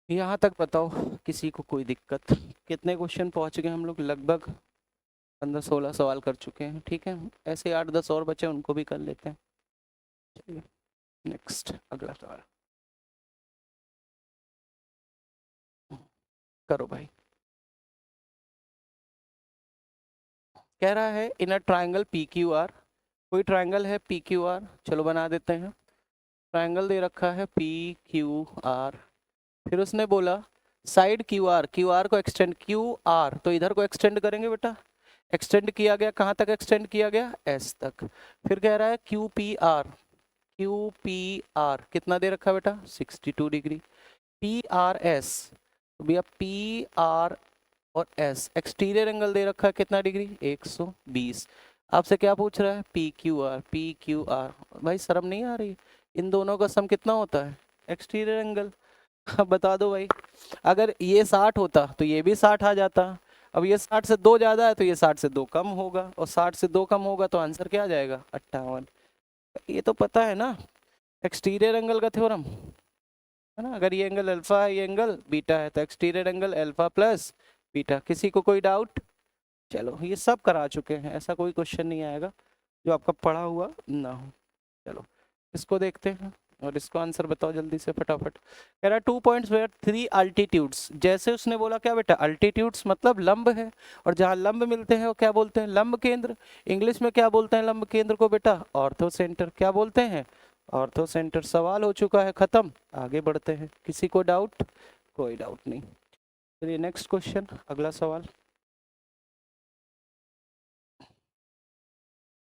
यहाँ तक बताओ किसी को कोई दिक्कत। कितने क्वेश्चन पहुँच गए हम लोग, लगभग 15-16 सवाल कर चुके हैं, ठीक है। ऐसे 8-10 और बचे, उनको भी कर लेते हैं। चलिए नेक्स्ट अगला सवाल करो भाई। कह रहा है in a triangle P Q R, कोई ट्राइंगल है पी क्यू आर, चलो बना देते हैं। ट्राइंगल दे रखा है पी क्यू आर। फिर उसने बोला side Q R, Q R को एक्सटेंड, क्यू आर तो इधर को एक्सटेंड करेंगे बेटा, एक्सटेंड किया गया, कहाँ तक एक्सटेंड किया गया एस तक। फिर कह रहा है Q P R, Q P R कितना दे रखा है बेटा 62 डिग्री। पी आर एस, तो भैया पी आर और एस एक्सटीरियर एंगल दे रखा है कितना डिग्री 120। आपसे क्या पूछ रहा है P Q are, P Q are, भाई शर्म नहीं आ रही, इन दोनों का सम कितना होता है एक्सटीरियर एंगल। अब बता दो भाई, अगर ये 60 होता तो ये भी 60 आ जाता। अब ये 60 से 2 ज़्यादा है तो ये 60 से 2 कम होगा, और 60 से 2 कम होगा तो आंसर क्या आ जाएगा 58। ये तो पता है ना एक्सटीरियर एंगल का थ्योरम, है ना। अगर ये एंगल अल्फा है, ये एंगल बीटा है, तो exterior angle alpha plus beta. किसी को कोई डाउट? चलो ये सब करा चुके हैं, ऐसा कोई क्वेश्चन नहीं आएगा जो आपका पढ़ा हुआ ना हो। चलो इसको देखते हैं और इसको आंसर बताओ जल्दी से फटाफट। कह रहा है 2 पॉइंट्स वेयर 3 अल्टीट्यूड्स। जैसे उसने बोला क्या बेटा अल्टीट्यूड्स मतलब लंब है, और जहाँ लंब मिलते हैं वो क्या बोलते हैं लंब केंद्र। इंग्लिश में क्या बोलते हैं लंब केंद्र को बेटा ऑर्थो सेंटर। क्या बोलते हैं ऑर्थो सेंटर। सवाल हो चुका है खत्म, आगे बढ़ते हैं। किसी को डाउट? कोई डाउट नहीं। चलिए नेक्स्ट क्वेश्चन, अगला सवाल।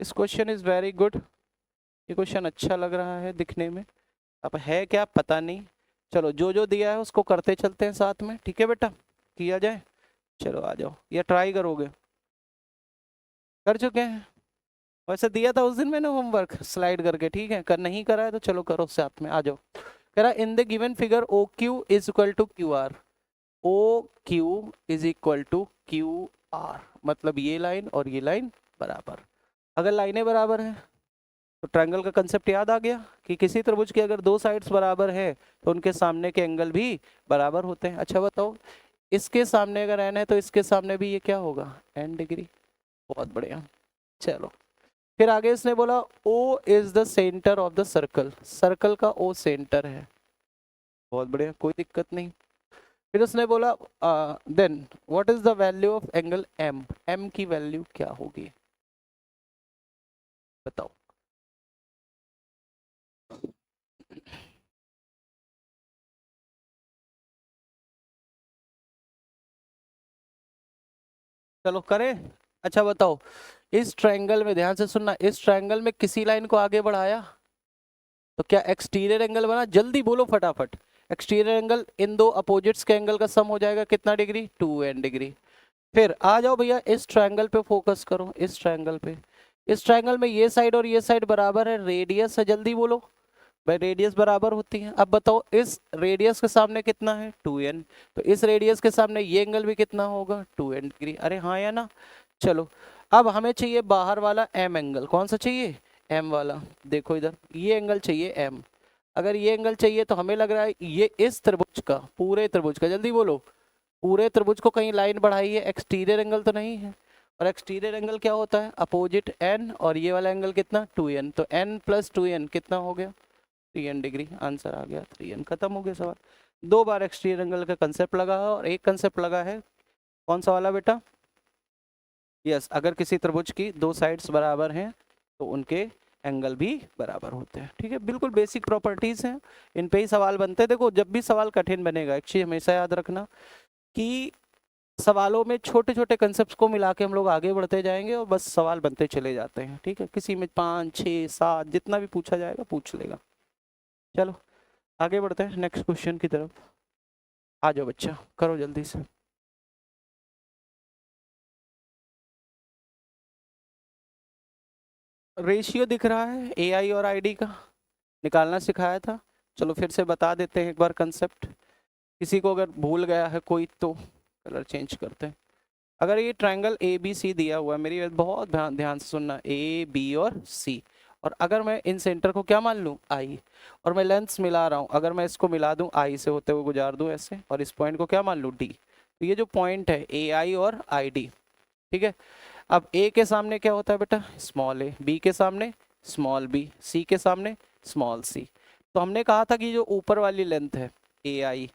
इस क्वेश्चन इज वेरी गुड, ये क्वेश्चन अच्छा लग रहा है दिखने में, अब है क्या पता नहीं। चलो जो जो दिया है उसको करते चलते हैं साथ में, ठीक है बेटा, किया जाए। चलो आ जाओ, या ट्राई करोगे? कर चुके हैं, वैसे दिया था उस दिन मैंने होमवर्क स्लाइड करके, ठीक है। कर नहीं करा है तो चलो करो साथ में, आ जाओ। कह रहा in the given figure O Q is equal to Q R, O Q is equal to Q R, मतलब ये लाइन और ये लाइन बराबर। अगर लाइनें बराबर हैं तो ट्रायंगल का कंसेप्ट याद आ गया कि किसी त्रिभुज की अगर दो साइड्स बराबर है तो उनके सामने के एंगल भी बराबर होते हैं। अच्छा बताओ, इसके सामने अगर n है तो इसके सामने भी ये क्या होगा n डिग्री। बहुत बढ़िया, चलो फिर आगे इसने बोला O is the centre of the circle, circle का ओ सेंटर है। बहुत बढ़िया, कोई दिक्कत नहीं। फिर उसने बोला then what is the value of angle M, M की वैल्यू क्या होगी बताओ। चलो करें। अच्छा बताओ, इस ट्रायंगल में ध्यान से सुनना, इस ट्रायंगल में किसी लाइन को आगे बढ़ाया तो क्या एक्सटीरियर एंगल बना, जल्दी बोलो फटाफट। एक्सटीरियर एंगल इन दो अपोजिट्स के एंगल का सम हो जाएगा कितना डिग्री, 2n डिग्री। फिर आ जाओ भैया इस ट्रायंगल पे फोकस करो, इस ट्रायंगल पे। इस ट्रायंगल में ये साइड और ये साइड बराबर है, रेडियस है, जल्दी बोलो भाई, रेडियस बराबर होती है। अब बताओ इस रेडियस के सामने कितना है, 2n, तो इस रेडियस के सामने ये एंगल भी कितना होगा, 2n डिग्री। अरे हाँ या ना। चलो अब हमें चाहिए बाहर वाला m एंगल, कौन सा चाहिए, m वाला। देखो इधर ये एंगल चाहिए m, अगर ये एंगल चाहिए तो हमें लग रहा है ये इस त्रिभुज का, पूरे त्रिभुज का, जल्दी बोलो, पूरे त्रिभुज को कहीं लाइन बढ़ाई है, एक्सटीरियर एंगल तो नहीं है। और एक्सटीरियर एंगल क्या होता है, अपोजिट n, और ये वाला एंगल कितना, 2n, तो n प्लस 2n कितना हो गया, 3n डिग्री। आंसर आ गया 3n, खत्म हो गया सवाल। दो बार एक्सटीरियर एंगल का कंसेप्ट लगा है और एक कंसेप्ट लगा है, कौन सा वाला बेटा, यस, अगर किसी त्रिभुज की दो साइड्स बराबर हैं तो उनके एंगल भी बराबर होते हैं। ठीक है, बिल्कुल बेसिक प्रॉपर्टीज हैं, इन पे ही सवाल बनते हैं। देखो जब भी सवाल कठिन बनेगा, एक चीज हमेशा याद रखना कि सवालों में छोटे छोटे कंसेप्ट को मिला के हम लोग आगे बढ़ते जाएंगे और बस सवाल बनते चले जाते हैं। ठीक है, किसी में 5 6 7 जितना भी पूछा जाएगा पूछ लेगा। चलो आगे बढ़ते हैं नेक्स्ट क्वेश्चन की तरफ। आ जाओ बच्चा, करो जल्दी से। रेशियो दिख रहा है ए आई और आई डी का, निकालना सिखाया था। चलो फिर से बता देते हैं एक बार कंसेप्ट, किसी को अगर भूल गया है कोई तो कलर चेंज करते हैं। अगर ये ट्रायंगल ए बी सी दिया हुआ है, मेरी बात बहुत ध्यान ध्यान से सुनना, ए बी और सी, और अगर मैं इन सेंटर को क्या मान लूँ, आई, और मैं लेंथ्स मिला रहा हूँ, अगर मैं इसको मिला दूँ आई से होते हुए गुजार दूँ ऐसे, और इस पॉइंट को क्या मान लूँ, डी, तो ये जो पॉइंट है ए आई और आई डी, ठीक है। अब ए के सामने क्या होता है बेटा, स्मॉल ए, बी के सामने स्मॉल बी, सी के सामने स्मॉल सी। तो हमने कहा था कि जो ऊपर वाली लेंथ है ए आई,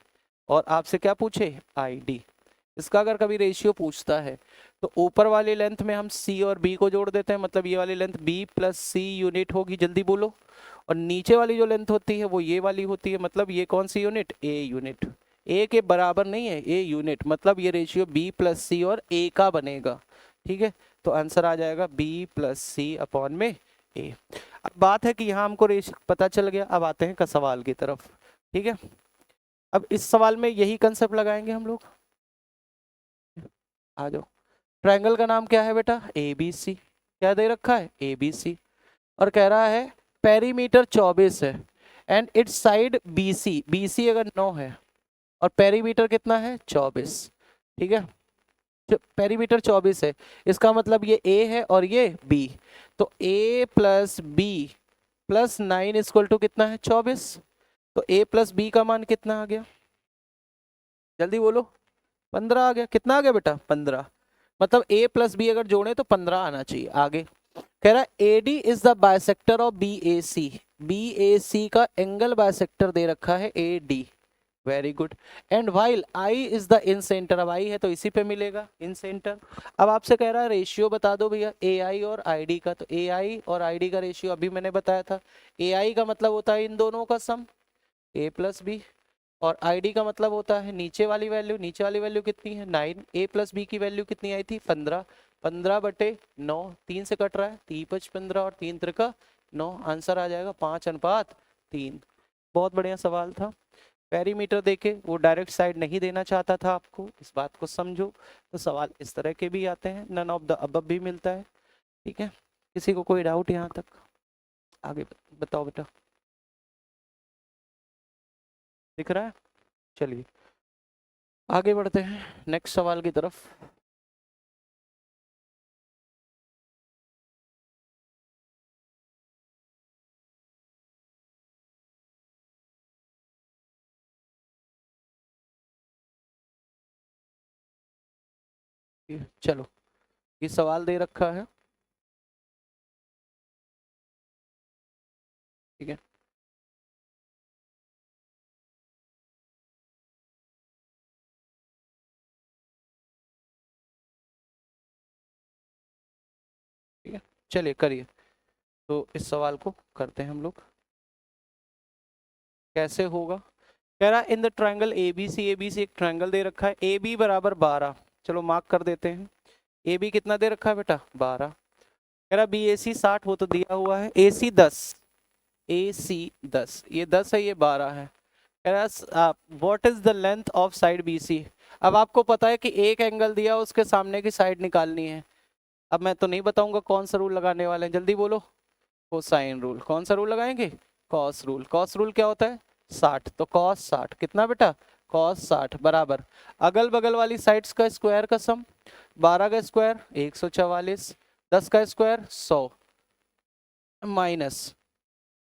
और आपसे क्या पूछे, आई डी, इसका अगर कभी रेशियो पूछता है तो ऊपर वाली लेंथ में हम सी और बी को जोड़ देते हैं, मतलब ये वाली लेंथ बी प्लस सी यूनिट होगी, जल्दी बोलो। और नीचे वाली जो लेंथ होती है वो ये वाली होती है, मतलब ये कौन सी यूनिट, ए यूनिट। ए के बराबर नहीं है, ए यूनिट, मतलब ये रेशियो बी प्लस सी और ए का बनेगा। ठीक है, तो आंसर आ जाएगा बी प्लस सी अपॉन में ए। अब बात है कि यहाँ हमको रेशियो पता चल गया, अब आते हैं का सवाल की तरफ। ठीक है, अब इस सवाल में यही कंसेप्ट लगाएंगे हम लोग। आ जाओ, ट्रायंगल का नाम क्या है बेटा, ए बी सी, क्या दे रखा है, ए बी सी, और कह रहा है पेरीमीटर 24 है and its side B C, B C अगर 9 है और पेरीमीटर कितना है 24। ठीक है, पेरीमीटर 24 है, इसका मतलब ये ए है और ये बी, तो A plus B plus 9 equal to कितना है 24, तो ए प्लस बी का मान कितना आ गया, जल्दी बोलो, 15 आ गया। कितना आ गया बेटा, 15, मतलब ए प्लस बी अगर जोड़े तो 15 आना चाहिए। आगे कह रहा है AD is the bisector of BAC, BAC का एंगल बाइसेक्टर दे रखा है AD, very good, and while I is the in centre, अब आई है तो इसी पे मिलेगा इन सेंटर। अब आपसे कह रहा है रेशियो बता दो भैया AI और ID का, तो AI और ID का रेशियो अभी मैंने बताया था, AI का मतलब होता है इन दोनों का सम, A प्लस बी, और ID का मतलब होता है नीचे वाली वैल्यू, नीचे वाली वैल्यू कितनी है 9, A प्लस बी की वैल्यू कितनी आई थी 15, 15/9, 3 से कट रहा है, 3×5 = 15 और 3×3 = 9, आंसर आ जाएगा 5:3। बहुत बढ़िया सवाल था। पेरीमीटर देके वो डायरेक्ट साइड नहीं देना चाहता था आपको, इस बात को समझो। तो सवाल इस तरह के भी आते हैं, नन ऑफ द अबव भी मिलता है। ठीक है, किसी को कोई डाउट यहाँ तक, आगे बताओ बेटा, दिख रहा है। चलिए आगे बढ़ते हैं नेक्स्ट सवाल की तरफ। चलो ये सवाल दे रखा है, ठीक है। ठीक है, चलिए करिए। तो इस सवाल को करते हैं हम लोग। कैसे होगा? कह रहा इन द ट्रायंगल एबीसी एक ट्रायंगल दे रखा है, ए बी बराबर 12। चलो मार्क कर देते हैं। ए बी कितना दे रखा है बेटा? 12। कह रहा बी ए सी 60 वो तो दिया हुआ है, ए सी 10, ए सी 10, ये 10 है, ये 12 है। कह रहा what is the length of side B C. अब आपको पता है कि एक एंगल दिया, उसके सामने की साइड निकालनी है। अब मैं तो नहीं बताऊंगा कौन सा रूल लगाने वाले हैं, जल्दी बोलो। Cosine rule. कौन सा रूल लगाएंगे? Cos rule. कॉस रूल क्या होता है? 60। तो कॉस 60 कितना बेटा? कॉस 60 बराबर अगल बगल वाली साइड्स का स्क्वायर का सम, 12 का स्क्वायर 144, 10 का स्क्वायर 100, माइनस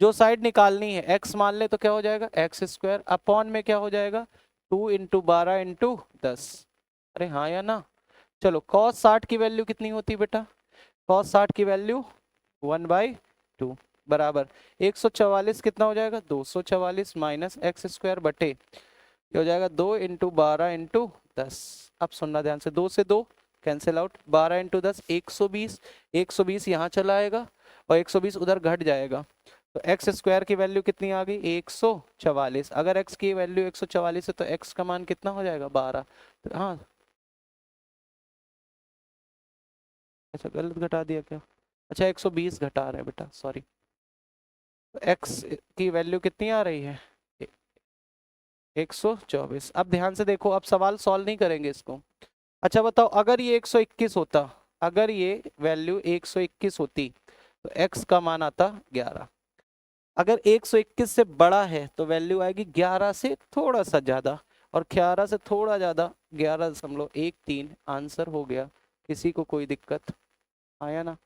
जो साइड निकालनी है x मान ले तो क्या हो जाएगा? एक्स स्क्वायर अपॉन में क्या हो जाएगा? 2 इंटू 12 इंटू 10। अरे हाँ या ना? चलो cos 60 की वैल्यू कितनी होती है बेटा? cos 60 की वैल्यू 1/2 बराबर 144 कितना हो जाएगा? 244 माइनस एक्स स्क्वायर बटे ये हो जाएगा 2 इंटू 12 इंटू 10। अब सुनना ध्यान से, 2 से 2 कैंसिल आउट, 12 इंटू 10 120, 120 यहाँ चला आएगा और 120 उधर घट जाएगा। तो एक्स स्क्वायर की वैल्यू कितनी आ गई? 144। अगर एक्स की वैल्यू 144 है तो एक्स का मान कितना हो जाएगा? 12। तो हाँ, अच्छा गलत घटा दिया क्या? अच्छा 120 घटा रहे हैं बेटा, सॉरी। एक्स की वैल्यू कितनी आ रही है? 124। अब ध्यान से देखो, अब सवाल सॉल्व नहीं करेंगे इसको। अच्छा बताओ, अगर ये 121 होता, अगर ये वैल्यू 121 होती तो x का मान आता 11। अगर 121 से बड़ा है तो वैल्यू आएगी 11 से थोड़ा सा ज्यादा, और 11 से थोड़ा ज्यादा 11.13। आंसर हो गया। किसी को कोई दिक्कत आया ना?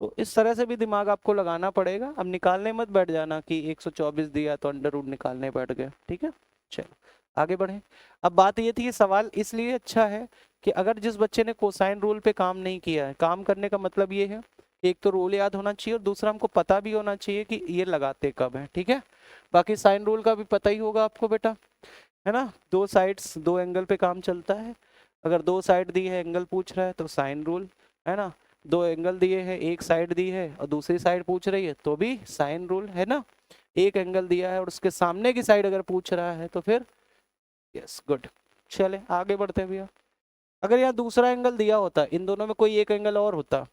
तो इस तरह से भी दिमाग आपको लगाना पड़ेगा। अब निकालने मत बैठ जाना कि 124 दिया तो अंडर रूट निकालने बैठ गए। ठीक है, चलो आगे बढ़े। अब बात ये थी, ये सवाल इसलिए अच्छा है कि अगर जिस बच्चे ने कोसाइन रूल पे काम नहीं किया है, काम करने का मतलब ये है कि एक तो रूल याद होना चाहिए और दूसरा हमको पता भी होना चाहिए कि ये लगाते कब है। ठीक है, बाकी साइन रूल का भी पता ही होगा आपको बेटा, है ना? दो साइड्स दो एंगल पे काम चलता है। अगर दो साइड दी है, एंगल पूछ रहा है तो साइन रूल, है ना? दो एंगल दिए हैं, एक साइड दी है और दूसरी साइड पूछ रही है तो भी साइन रूल, है ना? एक एंगल दिया है और उसके सामने की साइड अगर पूछ रहा है तो फिर यस गुड। चले आगे बढ़ते हैं भैया। अगर यहाँ दूसरा एंगल दिया होता, इन दोनों में कोई एक एंगल और होता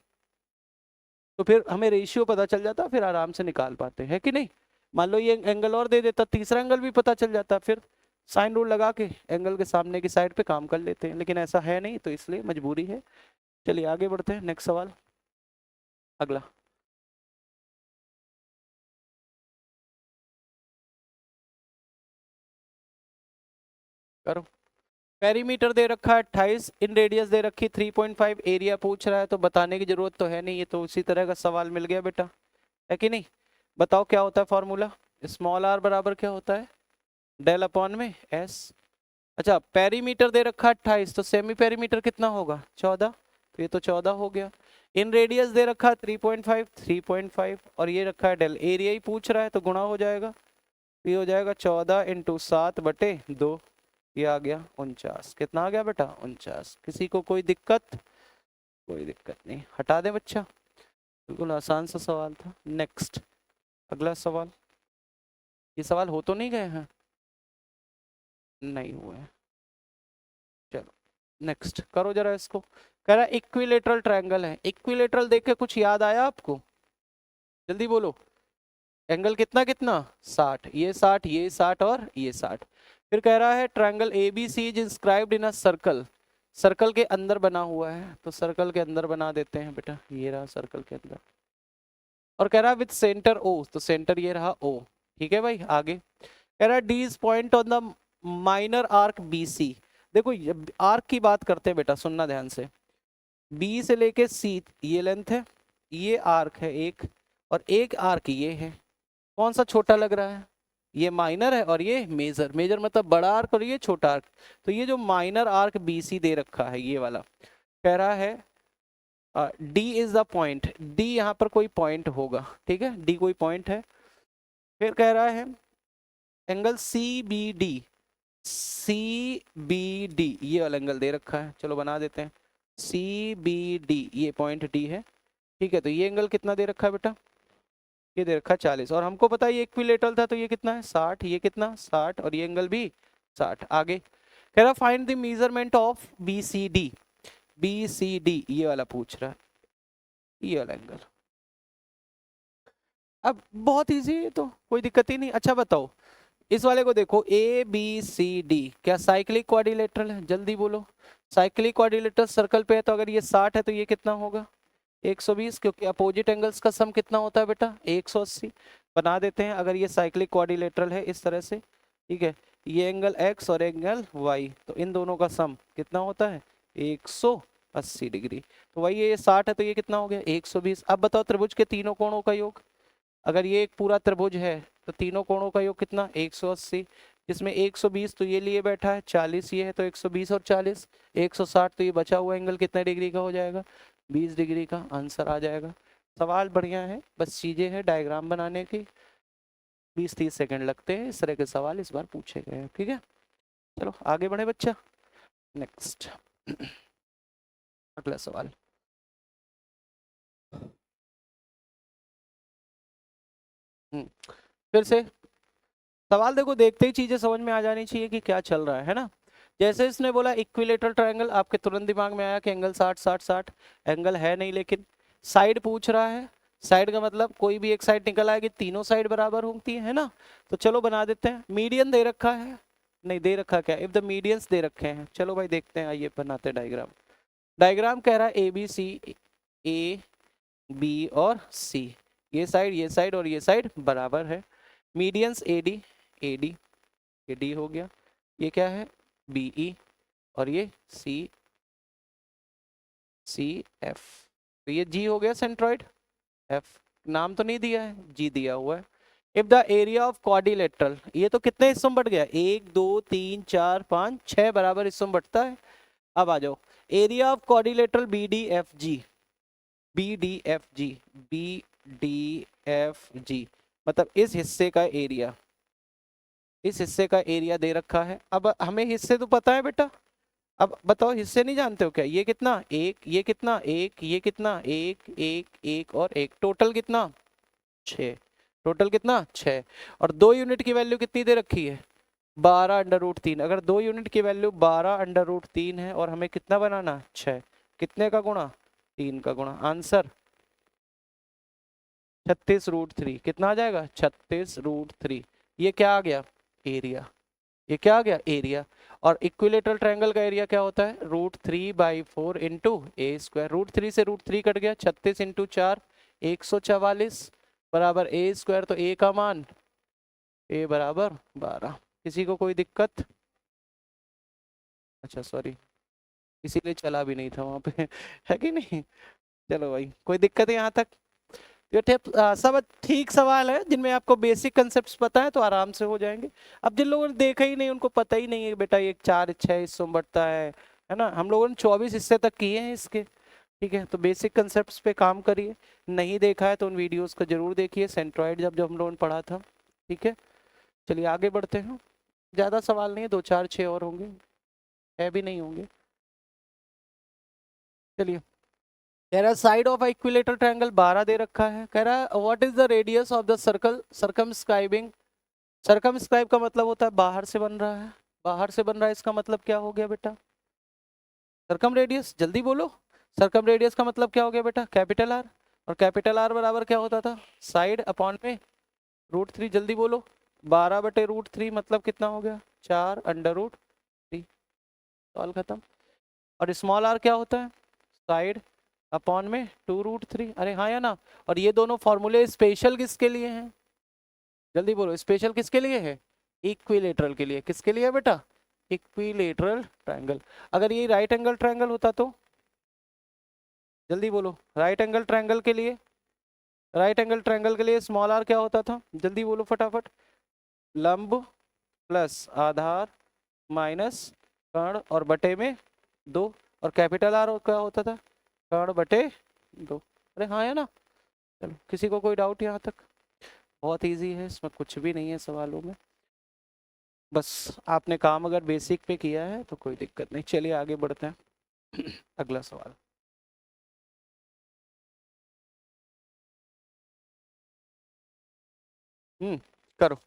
तो फिर हमें रेशियो पता चल जाता, फिर आराम से निकाल पाते हैं कि नहीं? मान लो ये एंगल और दे देता, तीसरा एंगल भी पता चल जाता, फिर साइन रूल लगा के एंगल के सामने की साइड पे काम कर लेते हैं, लेकिन ऐसा है नहीं तो इसलिए मजबूरी है। चलिए आगे बढ़ते हैं, नेक्स्ट सवाल अगला करो। पेरीमीटर दे रखा है 28, इन रेडियस दे रखी 3.5, एरिया पूछ रहा है तो बताने की जरूरत तो है नहीं, ये तो उसी तरह का सवाल मिल गया बेटा, है कि नहीं? बताओ क्या होता है फॉर्मूला? स्मॉल आर बराबर क्या होता है? डेल अपॉन में एस। अच्छा पेरीमीटर दे रखा 28, तो सेमी पेरीमीटर कितना होगा? 14। तो ये तो 14 हो गया। इन रेडियस दे रखा 3.5, 3.5 और ये रखा है डेल, एरिया ही पूछ रहा है तो गुणा हो जाएगा। ये हो जाएगा 14 इंटू 7/2, ये आ गया 49। कितना आ गया बेटा? 49। किसी को कोई दिक्कत? कोई दिक्कत नहीं, हटा दे बच्चा। बिल्कुल आसान सा सवाल था। नेक्स्ट अगला सवाल। ये सवाल हो तो नहीं गए हैं? नहीं हुए हैं। चलो नेक्स्ट करो जरा इसको। कह रहा है इक्विलेटरल ट्रायंगल है, इक्विलेटरल देख के कुछ याद आया आपको? जल्दी बोलो। एंगल कितना कितना? 60, ये 60, ये 60 और ये 60। फिर कह रहा है triangle A B C is inscribed in a circle, circle के अंदर बना हुआ है, तो सर्कल के अंदर बना देते हैं बेटा, ये रहा सर्कल के अंदर। और कह रहा है विद सेंटर ओ, तो सेंटर ये रहा ओ। ठीक है भाई, आगे कह रहा है D is point on the minor arc B C. देखो आर्क की बात करते हैं बेटा, सुनना ध्यान से। बी से लेके सी ये लेंथ है, ये आर्क है एक, और एक आर्क ये है। कौन सा छोटा लग रहा है? ये माइनर है और ये मेजर, मेजर मतलब बड़ा आर्क और ये छोटा आर्क। तो ये जो माइनर आर्क बी सी दे रखा है ये वाला, कह रहा है D is the point, D यहाँ पर कोई पॉइंट होगा। ठीक है, डी कोई पॉइंट है फिर कह रहा है angle C B D, C B D ये वाला एंगल दे रखा है, चलो बना देते हैं। सी बी डी ये पॉइंट डी है, ठीक है। तो ये एंगल कितना दे रखा है बेटा, ये दे रखा है 40, और हमको पता है ये इक्विलेटरल था तो ये कितना है 60, ये कितना 60, और ये एंगल भी 60। आगे कह रहा find the measurement of B C D, B C D ये वाला पूछ रहा है, ये वाला एंगल। अब बहुत इजी है तो कोई दिक्कत ही नहीं। अच्छा बताओ इस वाले को देखो, ए बी सी डी क्या साइक्लिक क्वाड्रिलेटरल है, जल्दी बोलो। साइक्लिक क्वाड्रिलेटरल सर्कल पे है तो अगर ये 60 है तो ये कितना होगा 120, क्योंकि अपोजिट एंगल्स का सम कितना होता है बेटा 180। बना देते हैं, अगर ये साइक्लिक क्वाड्रिलेटरल है इस तरह से, ठीक है, ये एंगल x और एंगल y, तो इन दोनों का सम कितना होता है 180 डिग्री। तो वही ये 60 है तो ये कितना हो गया 120। अब बताओ त्रिभुज के तीनों कोणों का योग, अगर ये एक पूरा त्रिभुज है तो तीनों कोणों का योग कितना 180, जिसमें 120 तो ये लिए बैठा है, 40 ये है, तो 120 और 40 160, तो ये बचा हुआ एंगल कितने डिग्री का हो जाएगा 20 डिग्री का आंसर आ जाएगा। सवाल बढ़िया है, बस चीजें हैं डायग्राम बनाने की, 20-30 सेकंड लगते हैं, इस तरह के सवाल इस बार पूछे गए हैं, ठीक है। चलो आगे बढ़े बच्चा, नेक्स्ट अगला सवाल। फिर से सवाल देखो, देखते ही चीजें समझ में आ जानी चाहिए कि क्या चल रहा है ना। जैसे इसने बोला इक्विलेटरल ट्रायंगल, आपके तुरंत दिमाग में आया कि एंगल 60 60 60, एंगल है नहीं, लेकिन साइड पूछ रहा है। साइड का मतलब कोई भी एक साइड निकल आएगी, तीनों साइड बराबर होती है ना। तो चलो बना देते हैं। मीडियन दे रखा है, नहीं दे रखा क्या, इफ द मीडियंस दे रखे हैं, चलो भाई देखते हैं, आइए बनाते हैं डायग्राम। डायग्राम कह रहा है ए बी सी, ए बी और सी, ये साइड और ये साइड बराबर है। Medians A D, A D, ये डी हो गया, ये क्या है बी ई, और ये सी, सी एफ, तो ये जी हो गया सेंट्रॉइड। एफ नाम तो नहीं दिया है, जी दिया हुआ है। If the area of quadrilateral, ये तो कितने हिस्सों में बट गया 1 2 3 4 5 6 बराबर हिस्सों में बटता है। अब आ जाओ, area of quadrilateral B D F G, B D F G, B D F G, मतलब इस हिस्से का एरिया, इस हिस्से का एरिया दे रखा है। अब हमें हिस्से तो पता है बेटा, अब बताओ हिस्से नहीं जानते हो क्या, ये कितना एक, ये कितना एक, ये कितना एक एक एक और एक, टोटल कितना 6, टोटल कितना 6, और 2 यूनिट की वैल्यू कितनी दे रखी है 12√3। अगर 2 यूनिट की वैल्यू 12√3 है और हमें कितना बनाना 6, कितने का गुणा 3 का गुणा, आंसर 36√3, कितना आ जाएगा 36√3। ये क्या आ गया एरिया, ये क्या आ गया एरिया। और इक्विलेटरल ट्रायंगल का एरिया क्या होता है √3/4 इंटू ए स्क्वायर, √3 से √3 कट गया, 36 इंटू 4 144 बराबर ए स्क्वायर, तो ए का मान ए बराबर 12। किसी को कोई दिक्कत, अच्छा सॉरी इसीलिए चला भी नहीं था वहां पे है कि नहीं, चलो भाई कोई दिक्कत है यहाँ तक। ये सब ठीक सवाल है, जिनमें आपको बेसिक कंसेप्ट पता है तो आराम से हो जाएंगे। अब जिन लोगों ने देखा ही नहीं उनको पता ही नहीं है बेटा ये 4-6 हिस्सों में बढ़ता है ना। हम लोगों ने 24 हिस्से तक किए हैं इसके, ठीक है। तो बेसिक कंसेप्ट पे काम करिए, नहीं देखा है तो उन वीडियोस को जरूर देखिए, सेंट्रॉइड जब जब हम लोगों ने पढ़ा था, ठीक है। चलिए आगे बढ़ते हैं, ज़्यादा सवाल नहीं है, 2-4-6 और होंगे, है भी नहीं होंगे। चलिए कह रहा है साइड ऑफ इक्विलेटरल ट्रायंगल 12 दे रखा है। कह रहा है what is the radius of the circle circumscribing, circumscribe का मतलब होता है बाहर से बन रहा है, बाहर से बन रहा है, इसका मतलब क्या हो गया बेटा सर्कम रेडियस, जल्दी बोलो। सर्कम रेडियस का मतलब क्या हो गया बेटा कैपिटल आर, और कैपिटल आर बराबर क्या होता था साइड अपॉन में √3, जल्दी बोलो 12/√3 मतलब कितना हो गया 4√3, सवाल खत्म। और स्मॉल आर क्या होता है साइड अपॉन में 2√3, अरे हाँ या ना। और ये दोनों फॉर्मूले स्पेशल किसके लिए हैं, जल्दी बोलो स्पेशल किसके लिए है इक्विलेटरल के लिए, किसके लिए है बेटा इक्विलेटरल ट्रायंगल। अगर ये राइट एंगल ट्रायंगल होता तो जल्दी बोलो, राइट एंगल ट्रायंगल के लिए, राइट एंगल ट्रायंगल के लिए स्मॉल आर क्या होता था, जल्दी बोलो फटाफट, लंब प्लस आधार माइनस कर्ण और बटे में 2, और कैपिटल आर क्या होता था कर्ण बटे 2, अरे हाँ है ना। चलो किसी को कोई डाउट यहाँ तक, बहुत इजी है, इसमें कुछ भी नहीं है सवालों में। बस आपने काम अगर बेसिक पे किया है तो कोई दिक्कत नहीं। चलिए आगे बढ़ते हैं। अगला सवाल। करो।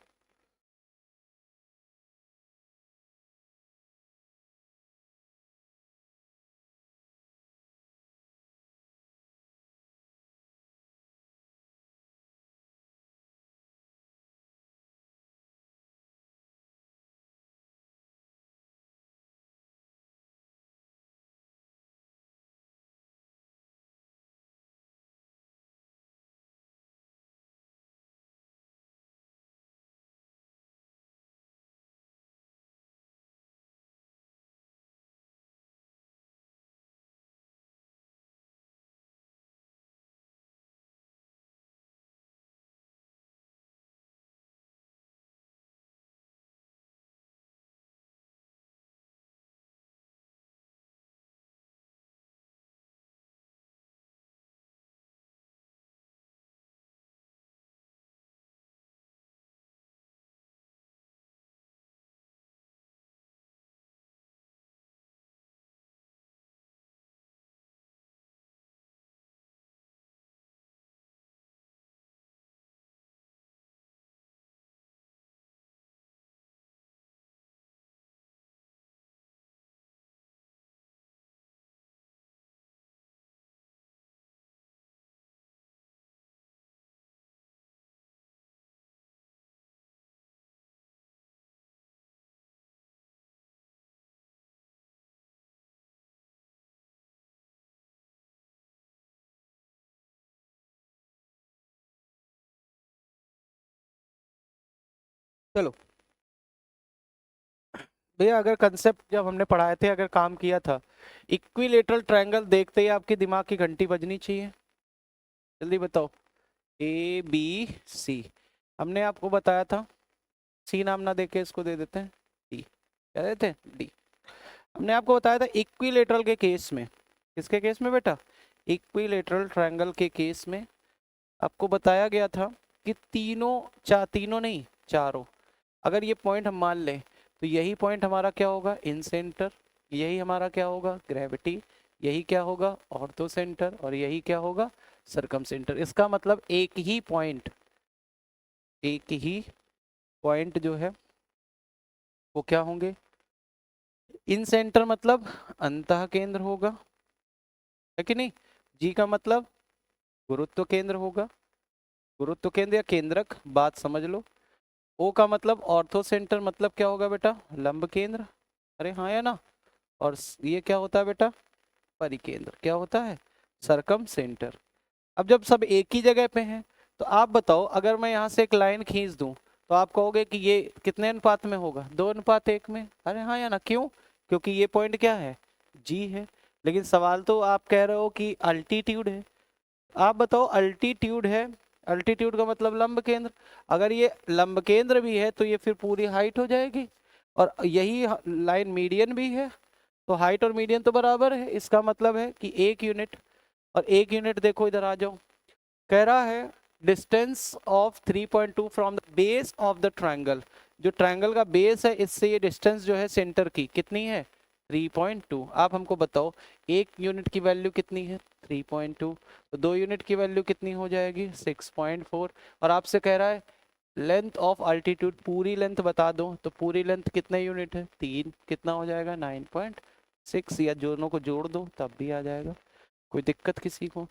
चलो भैया, अगर कंसेप्ट जब हमने पढ़ाए थे, अगर काम किया था, इक्विलेटरल ट्रायंगल देखते ही आपकी दिमाग की घंटी बजनी चाहिए। जल्दी बताओ। ए बी सी, हमने आपको बताया था। सी नाम ना देके इसको दे देते हैं डी। क्या देते हैं? डी। हमने आपको बताया था इक्विलेटरल के केस में, किसके केस में बेटा? इक्विलेटरल ट्रायंगल के केस में आपको बताया गया था कि तीनों नहीं, चारों, अगर ये पॉइंट हम मान लें तो यही पॉइंट हमारा क्या होगा? इन सेंटर। यही हमारा क्या होगा? ग्रेविटी। यही क्या होगा? Ortho centre. और यही क्या होगा? सरकम सेंटर। इसका मतलब एक ही पॉइंट जो है वो क्या होंगे? इन सेंटर मतलब अंतः केंद्र होगा, है कि नहीं? जी का मतलब गुरुत्व केंद्र होगा, गुरुत्व केंद्र या केंद्रक, बात समझ लो। ओ का मतलब ऑर्थो सेंटर, मतलब क्या होगा बेटा? लंब केंद्र। अरे हाँ या ना? और ये क्या होता है बेटा? परिकेंद्र। क्या होता है? सरकम सेंटर। अब जब सब एक ही जगह पे हैं तो आप बताओ, अगर मैं यहाँ से एक लाइन खींच दूं तो आप कहोगे कि ये कितने अनुपात में होगा? 2:1 में। अरे हाँ या ना? क्यों? क्योंकि ये पॉइंट क्या है? जी है। लेकिन सवाल तो आप कह रहे हो कि अल्टीट्यूड है। आप बताओ, अल्टीट्यूड है, अल्टीट्यूड का मतलब लंब केंद्र। अगर ये लंब केंद्र भी है तो ये फिर पूरी हाइट हो जाएगी, और यही लाइन मीडियन भी है, तो हाइट और मीडियन तो बराबर है। इसका मतलब है कि 1 यूनिट, और 1 यूनिट देखो इधर आ जाओ, कह रहा है distance of 3.2 from the base of the triangle. जो ट्रायंगल का बेस है, इससे ये डिस्टेंस जो है सेंटर की कितनी है? 3.2। आप हमको बताओ, 1 यूनिट की वैल्यू कितनी है? 3.2। तो 2 यूनिट की वैल्यू कितनी हो जाएगी? 6.4। और आपसे कह रहा है लेंथ ऑफ अल्टीट्यूड, पूरी लेंथ बता दो। तो पूरी लेंथ कितने यूनिट है? 3। कितना हो जाएगा? 9.6। या दोनों को जोड़ दो तब भी आ जाएगा। कोई दिक्कत किसी को?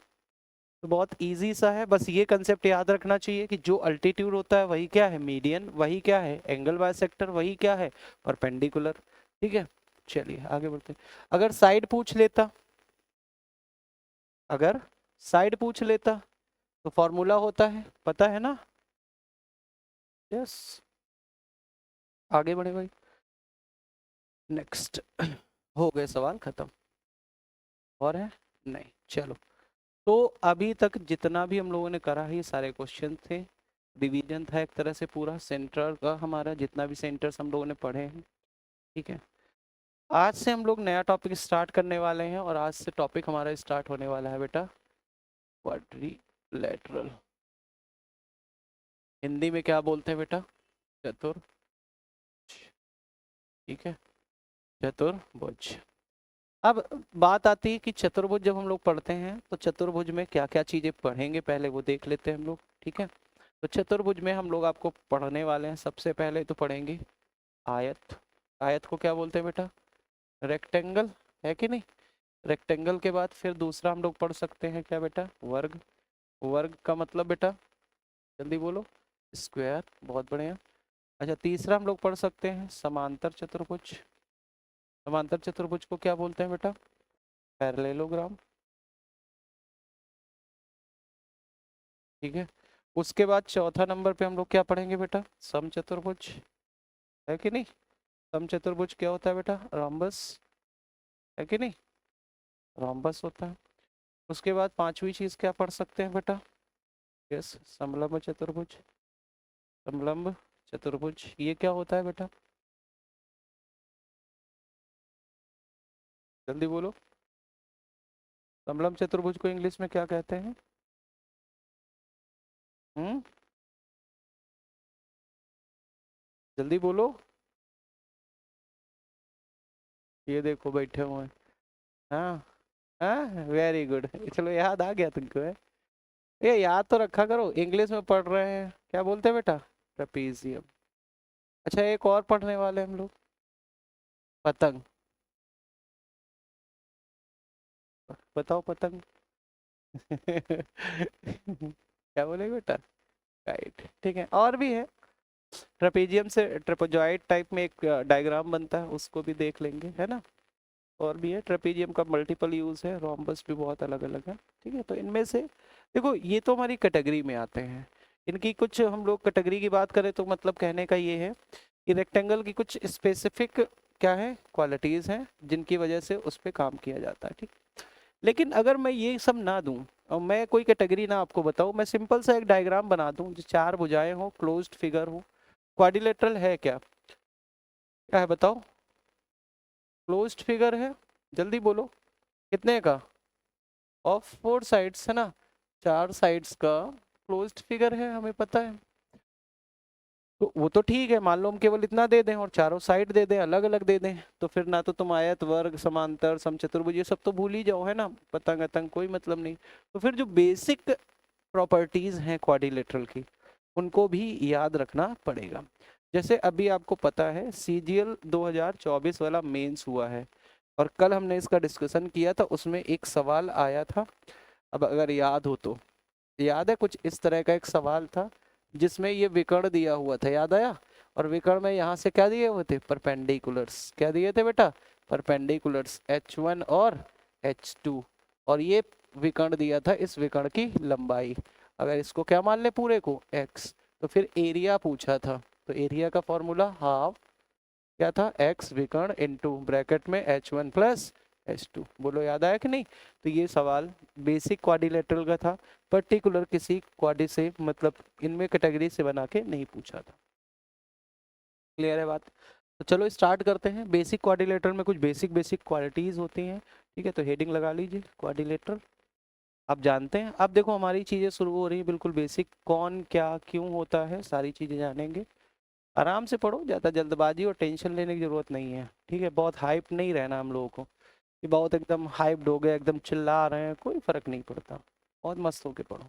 तो बहुत इजी सा है, बस ये कंसेप्ट याद रखना चाहिए कि जो अल्टीट्यूड होता है वही क्या है? मीडियन। वही क्या है? Angle bisector. वही क्या है? परपेंडिकुलर। ठीक है, चलिए आगे बढ़ते हैं। अगर साइड पूछ लेता, अगर साइड पूछ लेता तो फॉर्मूला होता है, पता है ना? यस। आगे बढ़े भाई। नेक्स्ट। हो गए सवाल खत्म? और है? नहीं, चलो। तो अभी तक जितना भी हम लोगों ने करा है, ये सारे क्वेश्चन थे, रिवीजन था एक तरह से पूरा सेंटर का हमारा, जितना भी सेंटर्स हम लोगों ने पढ़े हैं। ठीक है, आज से हम लोग नया टॉपिक स्टार्ट करने वाले हैं, और आज से टॉपिक हमारा स्टार्ट होने वाला है बेटा क्वाड्रिलेटरल। हिंदी में क्या बोलते हैं बेटा? चतुर्भुज। ठीक है, चतुर्भुज। अब बात आती है कि चतुर्भुज जब हम लोग पढ़ते हैं तो चतुर्भुज में क्या क्या चीजें पढ़ेंगे, पहले वो देख लेते हैं हम लोग। ठीक है, तो चतुर्भुज में हम लोग आपको पढ़ने वाले हैं, सबसे पहले तो पढ़ेंगे आयत। आयत को क्या बोलते हैं बेटा? रेक्टेंगल, है कि नहीं? रेक्टेंगल के बाद फिर दूसरा हम लोग पढ़ सकते हैं क्या बेटा? वर्ग। वर्ग का मतलब बेटा जल्दी बोलो? स्क्वायर, बहुत बढ़िया। अच्छा, तीसरा हम लोग पढ़ सकते हैं समांतर चतुर्भुज। समांतर चतुर्भुज को क्या बोलते हैं बेटा? पैरेललोग्राम। ठीक है, उसके बाद चौथा नंबर पे हम लोग क्या पढ़ेंगे बेटा? समचतुर्भुज, है कि नहीं? समचतुर्भुज क्या होता है बेटा? रोम्बस, है कि नहीं? रोम्बस होता है। उसके बाद पांचवी चीज क्या पढ़ सकते हैं बेटा? यस, समलंब चतुर्भुज। समलंब चतुर्भुज ये क्या होता है बेटा? जल्दी बोलो, समलंब चतुर्भुज को इंग्लिश में क्या कहते हैं? हम्म, जल्दी बोलो। ये देखो बैठे हुए हैं। हाँ, हाँ, वेरी गुड, चलो याद आ गया तुमको है। ये याद तो रखा करो, इंग्लिश में पढ़ रहे हैं, क्या बोलते हैं बेटा? ट्रेपीजियम। अच्छा, एक और पढ़ने वाले हम लोग, पतंग। बताओ पतंग। क्या बोले बेटा? राइट, ठीक है, और भी है। ट्रेपेजियम से ट्रेपेजॉइड टाइप में एक डायग्राम बनता है, उसको भी देख लेंगे, है ना? और भी है, ट्रेपेजियम का मल्टीपल यूज है, रोम्बस भी बहुत अलग अलग है। ठीक है, तो इनमें से देखो ये तो हमारी कैटेगरी में आते हैं। इनकी कुछ हम लोग कैटेगरी की बात करें तो मतलब कहने का ये है कि रेक्टेंगल की कुछ स्पेसिफिक क्या है, क्वालिटीज हैं जिनकी वजह से उस पर काम किया जाता है। ठीक, लेकिन अगर मैं ये सब ना दूं और मैं कोई कैटेगरी ना आपको बताऊं, मैं सिंपल सा एक डायग्राम बना दूं जो चार भुजाएं हो, क्लोज्ड फिगर हो। क्वाड्रिलेटरल है क्या? क्या है बताओ? क्लोज्ड फिगर है, जल्दी बोलो। कितने का? ऑफ फोर साइड्स, है ना? चार साइड्स का क्लोज्ड फिगर है, हमें पता है। तो वो तो ठीक है, मान लो हम केवल इतना दे दें और चारों साइड दे दें, अलग अलग दे दें, तो फिर ना तो तुम आयत, वर्ग, समांतर, समचतुर्भुज ये सब तो भूल ही जाओ, है ना? पतंग अतंग कोई मतलब नहीं। तो फिर जो बेसिक प्रॉपर्टीज हैं क्वाड्रिलेटरल की, उनको भी याद रखना पड़ेगा। जैसे अभी आपको पता है सीजीएल 2024 वाला मेंस हुआ है, और कल हमने इसका डिस्कशन किया था, उसमें एक सवाल आया था। अब अगर याद हो तो, याद है कुछ इस तरह का एक सवाल था जिसमें ये विकर्ण दिया हुआ था, याद आया? और विकर्ण में यहाँ से क्या दिए हुए थे? परपेंडिकुलर्स। क्या दिए थे बेटा? परपेंडिकुलर्स, H1 और H2। और ये विकर्ण दिया था, इस विकर्ण की लंबाई, अगर इसको क्या मान ले पूरे को x, तो फिर एरिया पूछा था। तो एरिया का फॉर्मूला हाफ क्या था? x विकर्ण इनटू ब्रैकेट में H1 प्लस H2। बोलो याद आया कि नहीं? तो ये सवाल बेसिक क्वाड्रिलेटरल का था, पर्टिकुलर किसी क्वाड्री से मतलब इनमें कैटेगरी से बना के नहीं पूछा था। क्लियर है बात? तो चलो स्टार्ट करते हैं। बेसिक क्वाड्रिलेटरल में कुछ बेसिक बेसिक क्वालिटीज होती हैं। ठीक है, तो हेडिंग लगा लीजिए क्वाड्रिलेटरल। आप जानते हैं, अब देखो हमारी चीजें शुरू हो रही है बिल्कुल बेसिक, कौन क्या क्यों होता है सारी चीजें जानेंगे। आराम से पढ़ो, ज़्यादा जल्दबाजी और टेंशन लेने की ज़रूरत नहीं है। ठीक है, बहुत हाइप नहीं रहना हम लोगों को कि बहुत एकदम हाइप्ड हो गए, एकदम चिल्ला रहे हैं, कोई फर्क नहीं पड़ता। बहुत मस्त होके पढ़ो।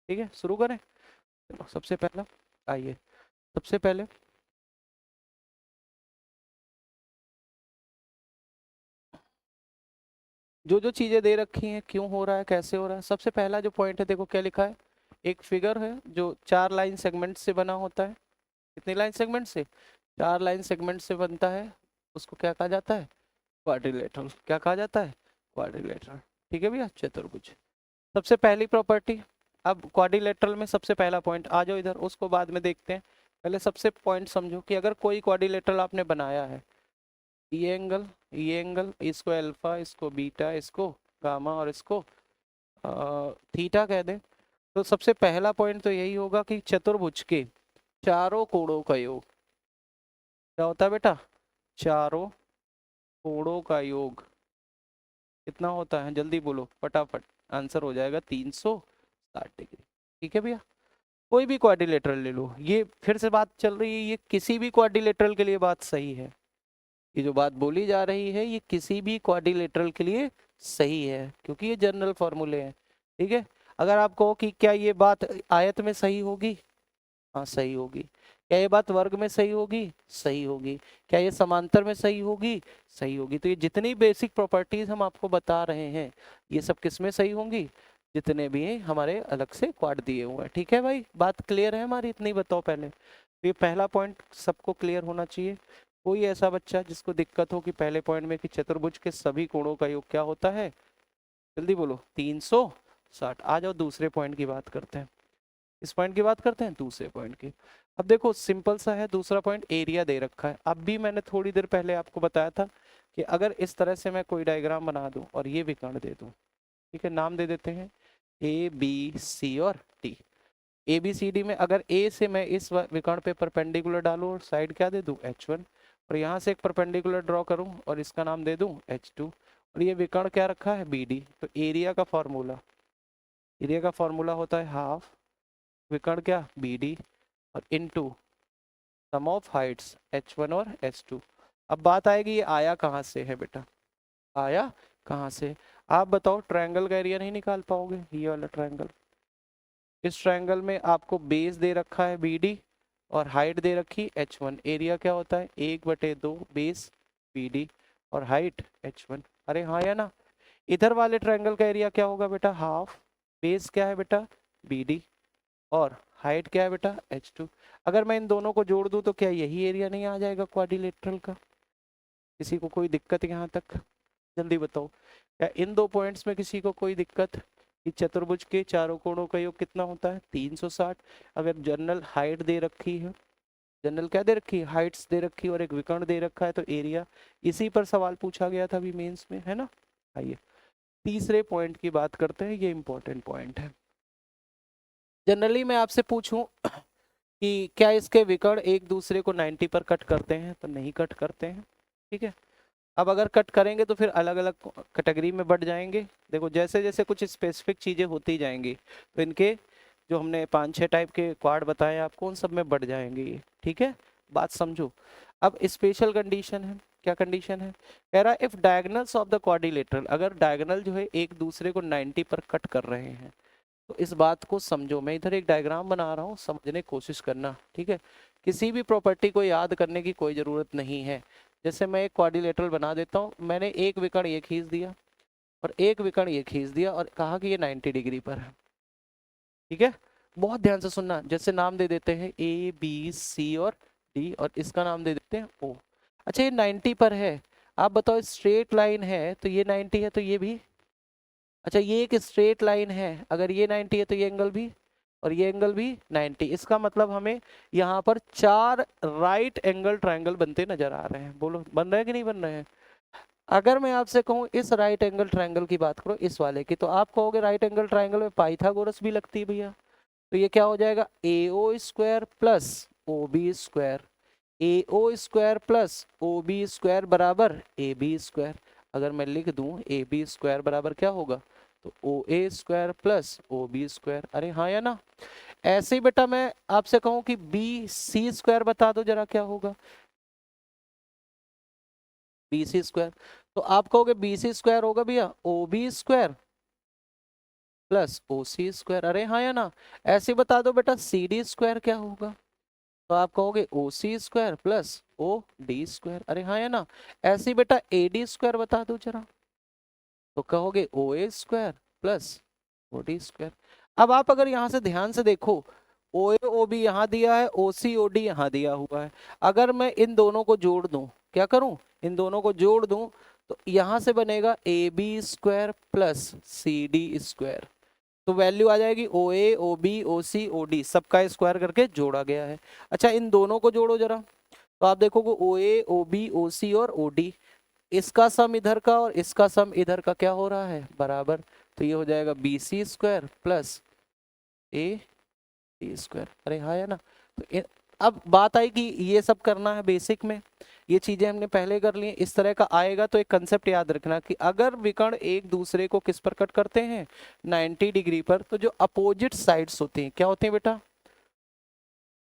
ठीक है, शुरू करें? चलो, सबसे पहला आइए, सबसे पहले जो जो चीज़ें दे रखी हैं, क्यों हो रहा है, कैसे हो रहा है, सबसे पहला जो पॉइंट है देखो क्या लिखा है। एक फिगर है जो चार लाइन सेगमेंट से बना होता है। कितनी लाइन सेगमेंट से? चार लाइन सेगमेंट से बनता है, उसको क्या कहा जाता है? क्वाड्रिलेटरल। क्या कहा जाता है? क्वाड्रिलेटरल। ठीक है भैया, चतुर्भुज। सबसे पहली प्रॉपर्टी। अब क्वाड्रिलेटरल में सबसे पहला पॉइंट, आ जाओ इधर, उसको बाद में देखते हैं। पहले सबसे पॉइंट समझो कि अगर कोई क्वाड्रिलेटरल आपने बनाया है, ये एंगल, इसको अल्फा, इसको बीटा, इसको गामा और इसको थीटा कह दें, तो सबसे पहला पॉइंट तो यही होगा कि चतुर्भुज के चारों कोणों का योग क्या होता है बेटा? चारों कोणों का योग कितना होता है? जल्दी बोलो फटाफट, आंसर हो जाएगा 360 डिग्री। ठीक है भैया, कोई भी क्वाड्रिलेटरल ले लो, ये फिर से बात चल रही है, ये किसी भी क्वाड्रिलेटरल के लिए बात सही है। ये जो बात बोली जा रही है ये किसी भी क्वाड्रिलेटरल के लिए सही है, क्योंकि ये जनरल फॉर्मूले हैं। ठीक है, अगर आप कहो कि क्या ये बात आयत में सही होगी, हाँ सही होगी। क्या ये बात वर्ग में सही होगी, सही होगी। क्या ये समांतर में सही होगी, सही होगी। तो ये जितनी बेसिक प्रॉपर्टीज हम आपको बता रहे हैं ये सब किस में सही होंगी, जितने भी हैं हमारे अलग से क्वाड दिए हुए हैं। ठीक है भाई, बात क्लियर है हमारी, इतनी बताओ पहले। तो ये पहला पॉइंट सबको क्लियर होना चाहिए। कोई ऐसा बच्चा जिसको दिक्कत हो कि पहले पॉइंट में कि चतुर्भुज के सभी कोणों का योग क्या होता है, जल्दी बोलो 360। आ जाओ दूसरे पॉइंट की बात करते हैं, इस पॉइंट की बात करते हैं दूसरे पॉइंट की। अब देखो सिंपल सा है, दूसरा पॉइंट एरिया दे रखा है। अब भी मैंने थोड़ी देर पहले आपको बताया था कि अगर इस तरह से मैं कोई डायग्राम बना दूं और ये विकर्ण दे दूं, ठीक है, नाम दे देते हैं ए बी सी और D. A B C D में अगर ए से मैं इस विकर्ण पे परपेंडिकुलर डालूं और साइड क्या दे दूं H1, और यहाँ से एक परपेंडिकुलर ड्रॉ करूं और इसका नाम दे दूं H2, और ये विकर्ण क्या रखा है BD, तो एरिया का फॉर्मूला होता है हाफ विकर्ण क्या BD और into some of Heights H1 और H2। अब बात आएगी ये आया कहाँ से है बेटा, आया कहाँ से। आप बताओ, ट्रायंगल का एरिया नहीं निकाल पाओगे, ये वाला ट्रायंगल, इस ट्रायंगल में आपको बेस दे रखा है BD और हाइट दे रखी H1। एरिया क्या होता है 1/2 बेस BD और हाइट H1। अरे हाँ या ना। इधर वाले ट्रायंगल का एरिया क्या होगा बेटा, हाफ बेस क्या है बेटा BD और हाइट क्या है बेटा H2। अगर मैं इन दोनों को जोड़ दूं तो क्या यही एरिया नहीं आ जाएगा क्वाड्रिलेटरल का। किसी को कोई दिक्कत यहाँ तक, जल्दी बताओ। क्या इन दो पॉइंट्स में किसी को कोई दिक्कत कि चतुर्भुज के चारों कोणों का योग कितना होता है 360। अगर जनरल हाइट दे रखी है, जनरल क्या दे रखी है, हाइट्स दे रखी है और एक विकर्ण दे रखा है, तो एरिया, इसी पर सवाल पूछा गया था अभी मेंस में, है ना। आइए तीसरे पॉइंट की बात करते हैं, ये इंपॉर्टेंट पॉइंट है। जनरली मैं आपसे पूछूं कि क्या इसके विकर्ण एक दूसरे को 90 पर कट करते हैं, तो नहीं कट करते हैं। ठीक है, अब अगर कट करेंगे तो फिर अलग अलग कैटेगरी में बढ़ जाएंगे। देखो जैसे जैसे कुछ स्पेसिफिक चीज़ें होती जाएंगी तो इनके जो हमने 5-6 टाइप के क्वाड बताए आपको उन सब में बढ़ जाएंगे ये। ठीक है, बात समझो। अब स्पेशल कंडीशन है, क्या कंडीशन है, कह रहा है if diagonals of the quadrilateral, अगर डायगोनल जो है एक दूसरे को 90 पर कट कर रहे हैं, तो इस बात को समझो। मैं इधर एक डायग्राम बना रहा हूँ, समझने की कोशिश करना। ठीक है, किसी भी प्रॉपर्टी को याद करने की कोई ज़रूरत नहीं है। जैसे मैं एक क्वाड्रिलेटरल बना देता हूँ, मैंने एक विकर्ण ये खींच दिया और एक विकर्ण ये खींच दिया और कहा कि ये 90 डिग्री पर है। ठीक है, बहुत ध्यान से सुनना। जैसे नाम दे देते हैं ABC और D और इसका नाम दे देते हैं O। अच्छा ये 90 पर है, आप बताओ स्ट्रेट लाइन है तो ये 90 है तो ये भी, अच्छा ये एक स्ट्रेट लाइन है, अगर ये 90 है तो ये एंगल भी और ये एंगल भी 90। इसका मतलब हमें यहाँ पर 4 राइट एंगल ट्रायंगल बनते नजर आ रहे हैं। बोलो बन रहे हैं कि नहीं बन रहे हैं। अगर मैं आपसे कहूँ इस राइट एंगल ट्रायंगल की बात करो, इस वाले की, तो आप कहोगे राइट एंगल ट्रायंगल में पाइथागोरस भी लगती है भैया। तो ये क्या हो जाएगा AO² plus OB², AO² plus OB² बराबर AB²। अगर मैं लिख दूं AB² बराबर क्या होगा, तो OA² प्लस OB²। अरे हाँ या ना। ऐसे ही बेटा मैं आपसे कहूं कि BC² बता दो जरा क्या होगा, BC², तो आप कहोगे BC² होगा भैया OB² प्लस OC²। अरे हाँ या ना। ऐसे बता दो बेटा CD² क्या होगा, तो आप कहोगे OC² प्लस OD²। अरे हाँ या ना। ऐसे बेटा AD² बता दो जरा, तो कहोगे OA² प्लस OD²। अब आप अगर यहाँ से ध्यान से देखो, OA OB यहाँ दिया है, OC OD यहाँ दिया हुआ है। अगर मैं इन दोनों को जोड़ दूं, क्या करूं, इन दोनों को जोड़ दूं, तो यहाँ से बनेगा AB² प्लस CD²। तो वैल्यू आ जाएगी OA OB OC OD, सबका स्क्वायर करके जोड़ा गया है। अच्छा इन दोनों को जोड़ो जरा, तो आप देखोगे OA OB OC और OD, इसका सम इधर का और इसका सम इधर का क्या हो रहा है, बराबर। तो ये हो जाएगा BC² प्लस AD²। अरे हाँ है ना। तो अब बात आई कि ये सब करना है बेसिक में, ये चीजें हमने पहले कर ली। इस तरह का आएगा तो एक कंसेप्ट याद रखना कि अगर विकर्ण एक दूसरे को किस पर कट करते हैं 90 डिग्री पर, तो जो अपोजिट साइड्स होती हैं क्या होती हैं बेटा,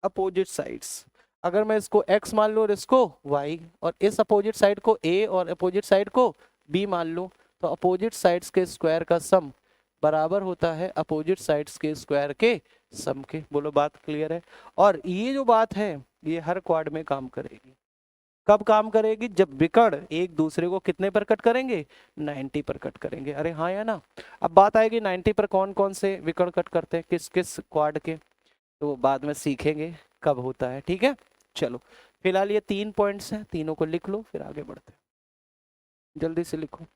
अपोजिट साइड्स। अगर मैं इसको x मान लूँ और इसको y, और इस अपोजिट साइड को a और अपोजिट साइड को b मान लूँ, तो अपोजिट साइड्स के स्क्वायर का सम बराबर होता है अपोजिट साइड्स के स्क्वायर के सम के। बोलो बात क्लियर है? और ये जो बात है ये हर क्वाड में काम करेगी। कब काम करेगी? जब विकर्ण एक दूसरे को कितने पर कट करेंगे? 90 पर कट करेंगे। अरे हाँ या ना? अब बात आएगी 90 पर कौन कौन से विकर्ण कट करते हैं, किस किस क्वाड के, तो बाद में सीखेंगे कब होता है। ठीक है, चलो फिलहाल ये 3 पॉइंट्स हैं, तीनों को लिख लो फिर आगे बढ़ते हैं। जल्दी से लिखो।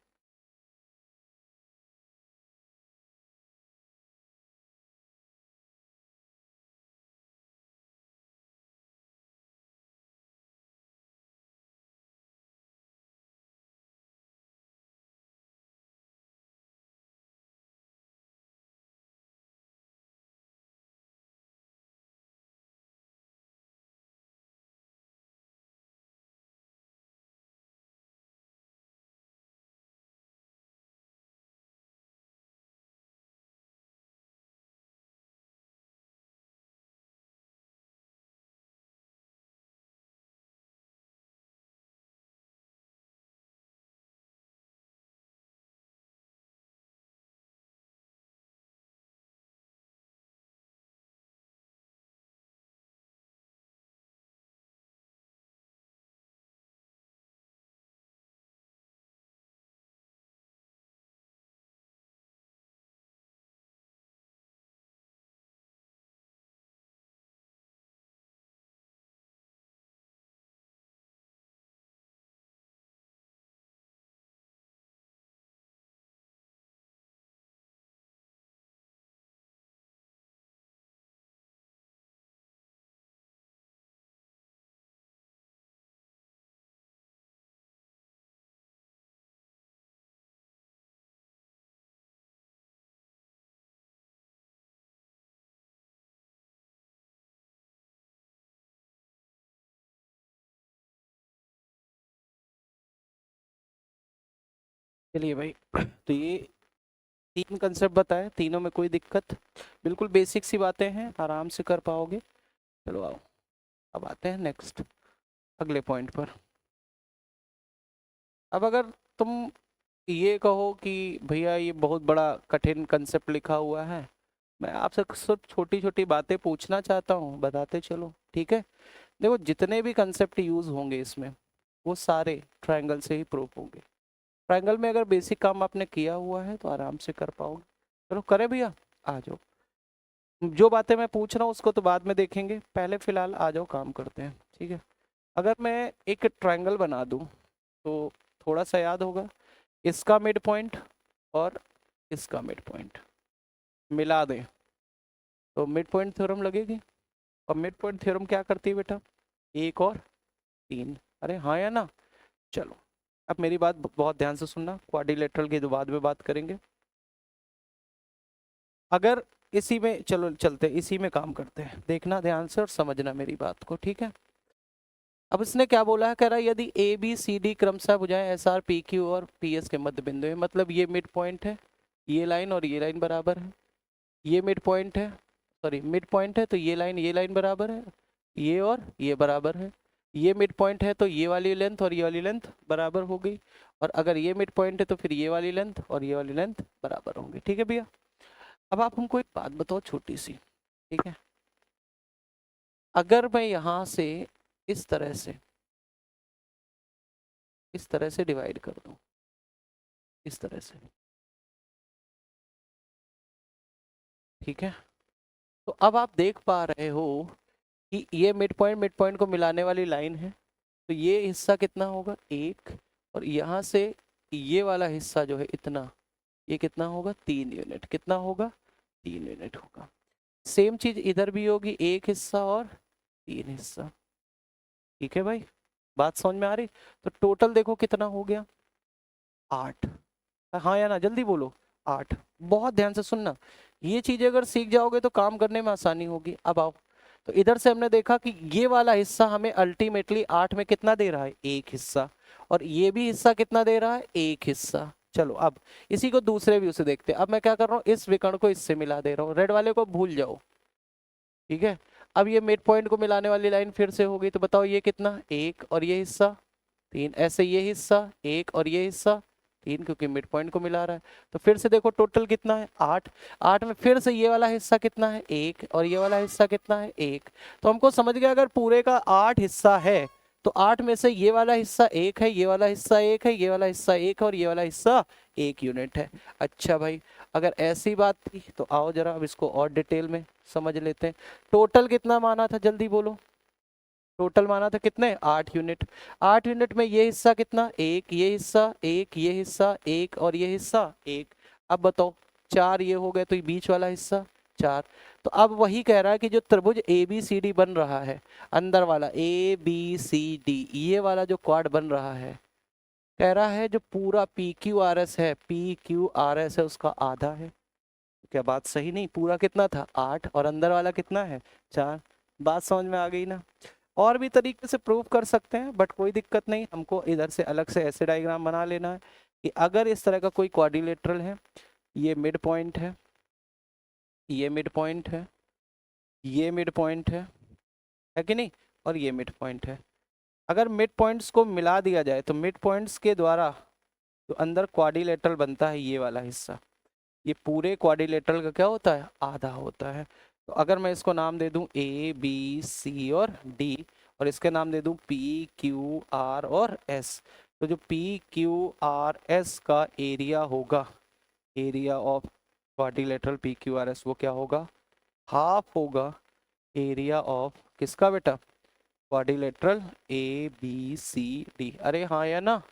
चलिए भाई, तो ये 3 कंसेप्ट बताए, तीनों में कोई दिक्कत? बिल्कुल बेसिक सी बातें हैं, आराम से कर पाओगे। चलो आओ, अब आते हैं नेक्स्ट अगले पॉइंट पर। अब अगर तुम ये कहो कि भैया ये बहुत बड़ा कठिन कंसेप्ट लिखा हुआ है, मैं आपसे सिर्फ छोटी छोटी बातें पूछना चाहता हूँ, बताते चलो। ठीक है, देखो जितने भी कंसेप्ट यूज होंगे इसमें वो सारे ट्रायंगल से ही प्रूफ होंगे। ट्रायंगल में अगर बेसिक काम आपने किया हुआ है तो आराम से कर पाओगे। चलो करें भैया, आ जाओ। जो बातें मैं पूछ रहा हूँ उसको तो बाद में देखेंगे, पहले फिलहाल आ जाओ काम करते हैं। ठीक है, अगर मैं एक ट्रायंगल बना दूँ तो थोड़ा सा याद होगा, इसका मिड पॉइंट और इसका मिड पॉइंट मिला दें तो मिड पॉइंट थ्योरम लगेगी। और मिड पॉइंट थ्योरम क्या करती है बेटा? 1 और 3। अरे हाँ या ना? चलो अब मेरी बात बहुत ध्यान से सुनना, क्वाड्रिलेटरल की तो बाद में बात करेंगे। अगर इसी में चलो चलते, इसी में काम करते हैं, देखना ध्यान से और समझना मेरी बात को। ठीक है, अब इसने क्या बोला है, कह रहा है यदि ए बी सी डी क्रमशः भुजाएं एस आर पी क्यू और पी एस के मध्य बिंदु है, मतलब ये मिड पॉइंट है, ये लाइन और ये लाइन बराबर है, ये मिड पॉइंट है, सॉरी मिड पॉइंट है तो ये लाइन बराबर है, ये और ये बराबर है, ये मिड पॉइंट है तो ये वाली लेंथ और ये वाली लेंथ बराबर हो गई, और अगर ये मिड पॉइंट है तो फिर ये वाली लेंथ और ये वाली लेंथ बराबर होंगी। ठीक है भैया, अब आप हमको एक बात बताओ छोटी सी। ठीक है, अगर मैं यहाँ से इस तरह से डिवाइड कर दूं, इस तरह से, ठीक है, तो अब आप देख पा रहे हो कि ये मिड पॉइंट को मिलाने वाली लाइन है, तो ये हिस्सा कितना होगा? 1, और यहाँ से ये वाला हिस्सा जो है इतना, ये कितना होगा? 3 यूनिट। कितना होगा? 3 यूनिट होगा। सेम चीज इधर भी होगी, 1 हिस्सा और 3 हिस्सा। ठीक है भाई, बात समझ में आ रही? तो टोटल देखो कितना हो गया? 8। हाँ या ना, जल्दी बोलो। 8। बहुत ध्यान से सुनना, ये चीजें अगर सीख जाओगे तो काम करने में आसानी होगी। अब आओ, तो इधर से हमने देखा कि ये वाला हिस्सा हमें अल्टीमेटली 8 में कितना दे रहा है? 1 हिस्सा, और ये भी हिस्सा कितना दे रहा है? 1 हिस्सा। चलो अब इसी को दूसरे व्यू से देखते हैं। अब मैं क्या कर रहा हूँ, इस विकर्ण को इससे मिला दे रहा हूँ, रेड वाले को भूल जाओ। ठीक है, अब ये मिड पॉइंट को मिलाने वाली लाइन फिर से हो गई, तो बताओ ये कितना, 1 और ये हिस्सा 3, ऐसे ये हिस्सा 1 और ये हिस्सा 3, क्योंकि मिड पॉइंट को मिला रहा है। तो फिर से देखो टोटल कितना है 8, 8 में फिर से ये वाला हिस्सा कितना है 1 और ये वाला हिस्सा कितना है 1। तो हमको समझ गया अगर पूरे का 8 हिस्सा है तो 8 में से ये वाला हिस्सा 1 है, ये वाला हिस्सा 1 है, ये वाला हिस्सा 1 है और ये वाला हिस्सा 1 यूनिट है। अच्छा भाई, अगर ऐसी बात थी तो आओ जरा अब इसको और डिटेल में समझ लेते हैं। टोटल कितना माना था, जल्दी बोलो। टोटल माना था कितने, 8 यूनिट। 8 यूनिट में ये हिस्सा कितना, 1, ये हिस्सा 1, ये हिस्सा 1 और ये हिस्सा 1। अब बताओ 4 ये हो गए, तो ये बीच वाला हिस्सा 4। तो अब वही कह रहा है कि जो त्रिभुज ABCD बन रहा है, अंदर वाला ABCD, ये वाला जो क्वाड बन रहा है, कह रहा है जो पूरा PQRS है, PQRS है उसका आधा है। क्या बात सही नहीं, पूरा कितना था 8 और अंदर वाला कितना है 4। बात समझ में आ गई ना। और भी तरीके से प्रूव कर सकते हैं बट कोई दिक्कत नहीं, हमको इधर से अलग से ऐसे डायग्राम बना लेना है कि अगर इस तरह का कोई क्वाड्रिलेटरल है, ये मिड पॉइंट है, ये मिड पॉइंट है, ये मिड पॉइंट है कि नहीं, और ये मिड पॉइंट है। अगर मिड पॉइंट्स को मिला दिया जाए तो मिड पॉइंट्स के द्वारा जो अंदर क्वाड्रिलेटरल बनता है ये वाला हिस्सा, ये पूरे क्वाड्रिलेटरल का क्या होता है, आधा होता है। तो अगर मैं इसको नाम दे दूं ABC और D और इसके नाम दे दूं PQR और S, तो जो PQRS का एरिया होगा, एरिया ऑफ क्वाड्रिलेटरल PQRS, वो क्या होगा, हाफ होगा एरिया ऑफ किसका बेटा, क्वाड्रिलेटरल ABCD। अरे हाँ या ना,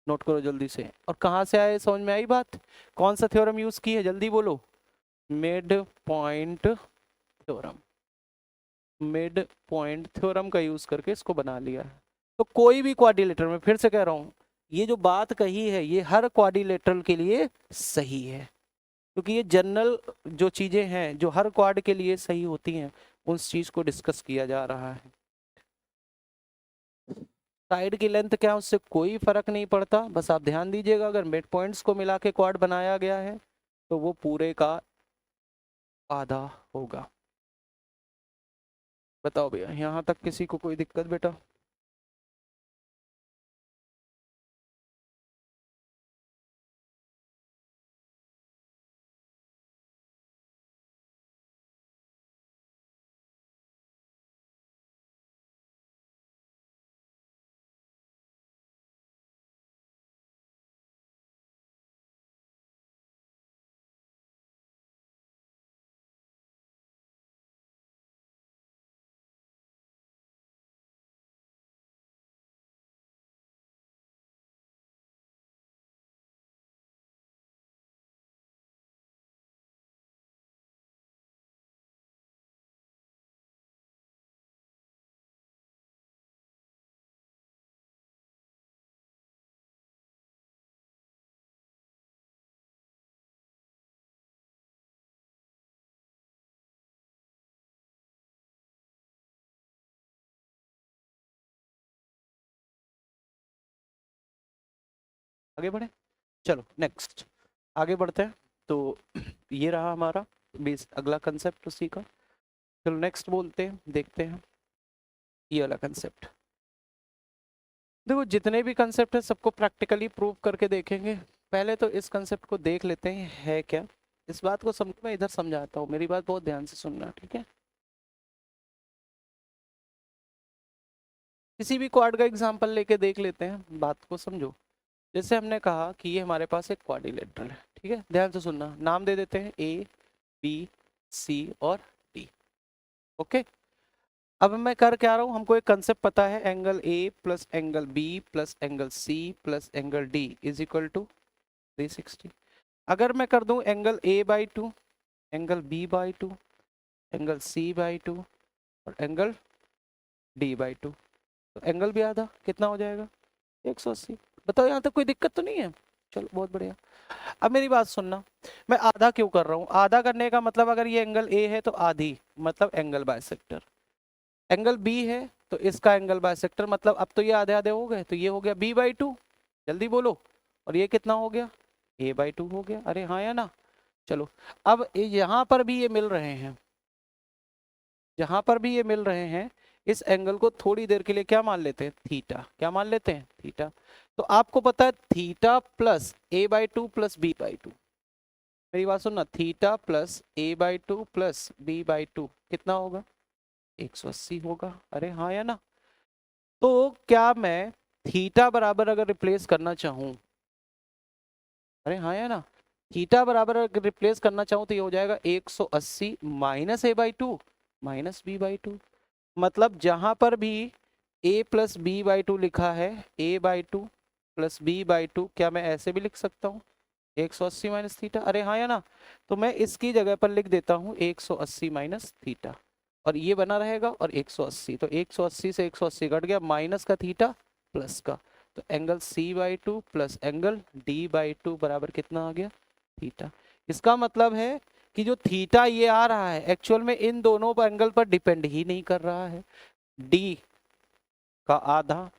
नोट करो जल्दी से। और कहाँ से आए, समझ में आई बात, कौन सा थ्योरम यूज की है, जल्दी बोलो। Mid point theorem, mid point theorem का यूज करके इसको बना लिया है। तो कोई भी क्वाड्रिलेटरल, मैं फिर से कह रहा हूँ, ये जो बात कही है ये हर क्वाड्रिलेटरल के लिए सही है, क्योंकि ये जनरल जो चीजें हैं जो हर क्वाड के लिए सही होती हैं उस चीज को डिस्कस किया जा रहा है। साइड की लेंथ क्या है उससे कोई फर्क नहीं पड़ता, बस आप ध्यान दीजिएगा अगर मिड पॉइंट्स को मिला के क्वाड बनाया गया है तो वो पूरे का आधा होगा। बताओ भैया यहाँ तक किसी को कोई दिक्कत बेटा। आगे बढ़े, चलो नेक्स्ट आगे बढ़ते हैं। तो ये रहा हमारा बेस अगला कंसेप्ट उसी का। चलो नेक्स्ट बोलते हैं, देखते हैं ये वाला कंसेप्ट। देखो जितने भी कंसेप्ट है सबको प्रैक्टिकली प्रूव करके देखेंगे। पहले तो इस कंसेप्ट को देख लेते हैं है क्या। इस बात को समझ, मैं इधर समझाता हूँ, मेरी बात बहुत ध्यान से सुनना, ठीक है। किसी भी क्वाड का एग्जांपल लेके देख लेते हैं, बात को समझो। जैसे हमने कहा कि ये हमारे पास एक क्वाड्रिलेटरल है, ठीक है, ध्यान से सुनना। नाम दे देते हैं ABC और D, ओके। अब मैं कर क्या रहा हूँ, हमको एक कंसेप्ट पता है, angle A plus angle B plus angle C plus angle D is equal to 360। अगर मैं कर दूं angle A/2, angle B/2, angle C/2 और एंगल D/2, तो एंगल भी आधा कितना हो जाएगा 180। बताओ यहाँ तक कोई दिक्कत तो नहीं है, चलो बहुत बढ़िया। अब मेरी बात सुनना, मैं आधा क्यों कर रहा हूँ, आधा करने का मतलब अगर ये एंगल A है तो आधी मतलब एंगल बाइसेक्टर, एंगल B है तो इसका एंगल बाइसेक्टर, मतलब अब तो ये आधे आधे हो गए, तो ये हो गया B/2, जल्दी बोलो, और ये कितना हो गया A/2 हो गया। अरे हाँ या ना। चलो अब यहाँ पर भी ये मिल रहे हैं, जहां पर भी ये मिल रहे हैं इस एंगल को थोड़ी देर के लिए क्या मान लेते हैं, थीटा। क्या मान लेते हैं, थीटा। तो आपको पता है theta plus a/2 plus b/2, मेरी बात सुनना, theta plus a/2 plus b/2 कितना होगा, 180 होगा। अरे हाँ या ना। तो क्या मैं थीटा बराबर अगर रिप्लेस करना चाहूं, अरे हाँ या ना, थीटा बराबर अगर रिप्लेस करना चाहूं तो ये हो जाएगा 180 माइनस a/2 माइनस b/2। मतलब जहां पर भी a प्लस b/2 लिखा है, a/2 प्लस b/2, क्या मैं ऐसे भी लिख सकता हूँ 180 माइनस थीटा। अरे हाँ या ना। तो मैं इसकी जगह पर लिख देता हूँ 180 माइनस थीटा, और ये बना रहेगा और 180, तो 180 से 180 कट गया, माइनस का थीटा प्लस का, तो angle c/2 plus angle d/2 बराबर कितना आ गया, थीटा। इसका मतलब है कि जो थीटा ये आ रहा है एक्चुअल में इन दोनों एंगल पर डिपेंड ही नहीं कर रहा है, d का आधा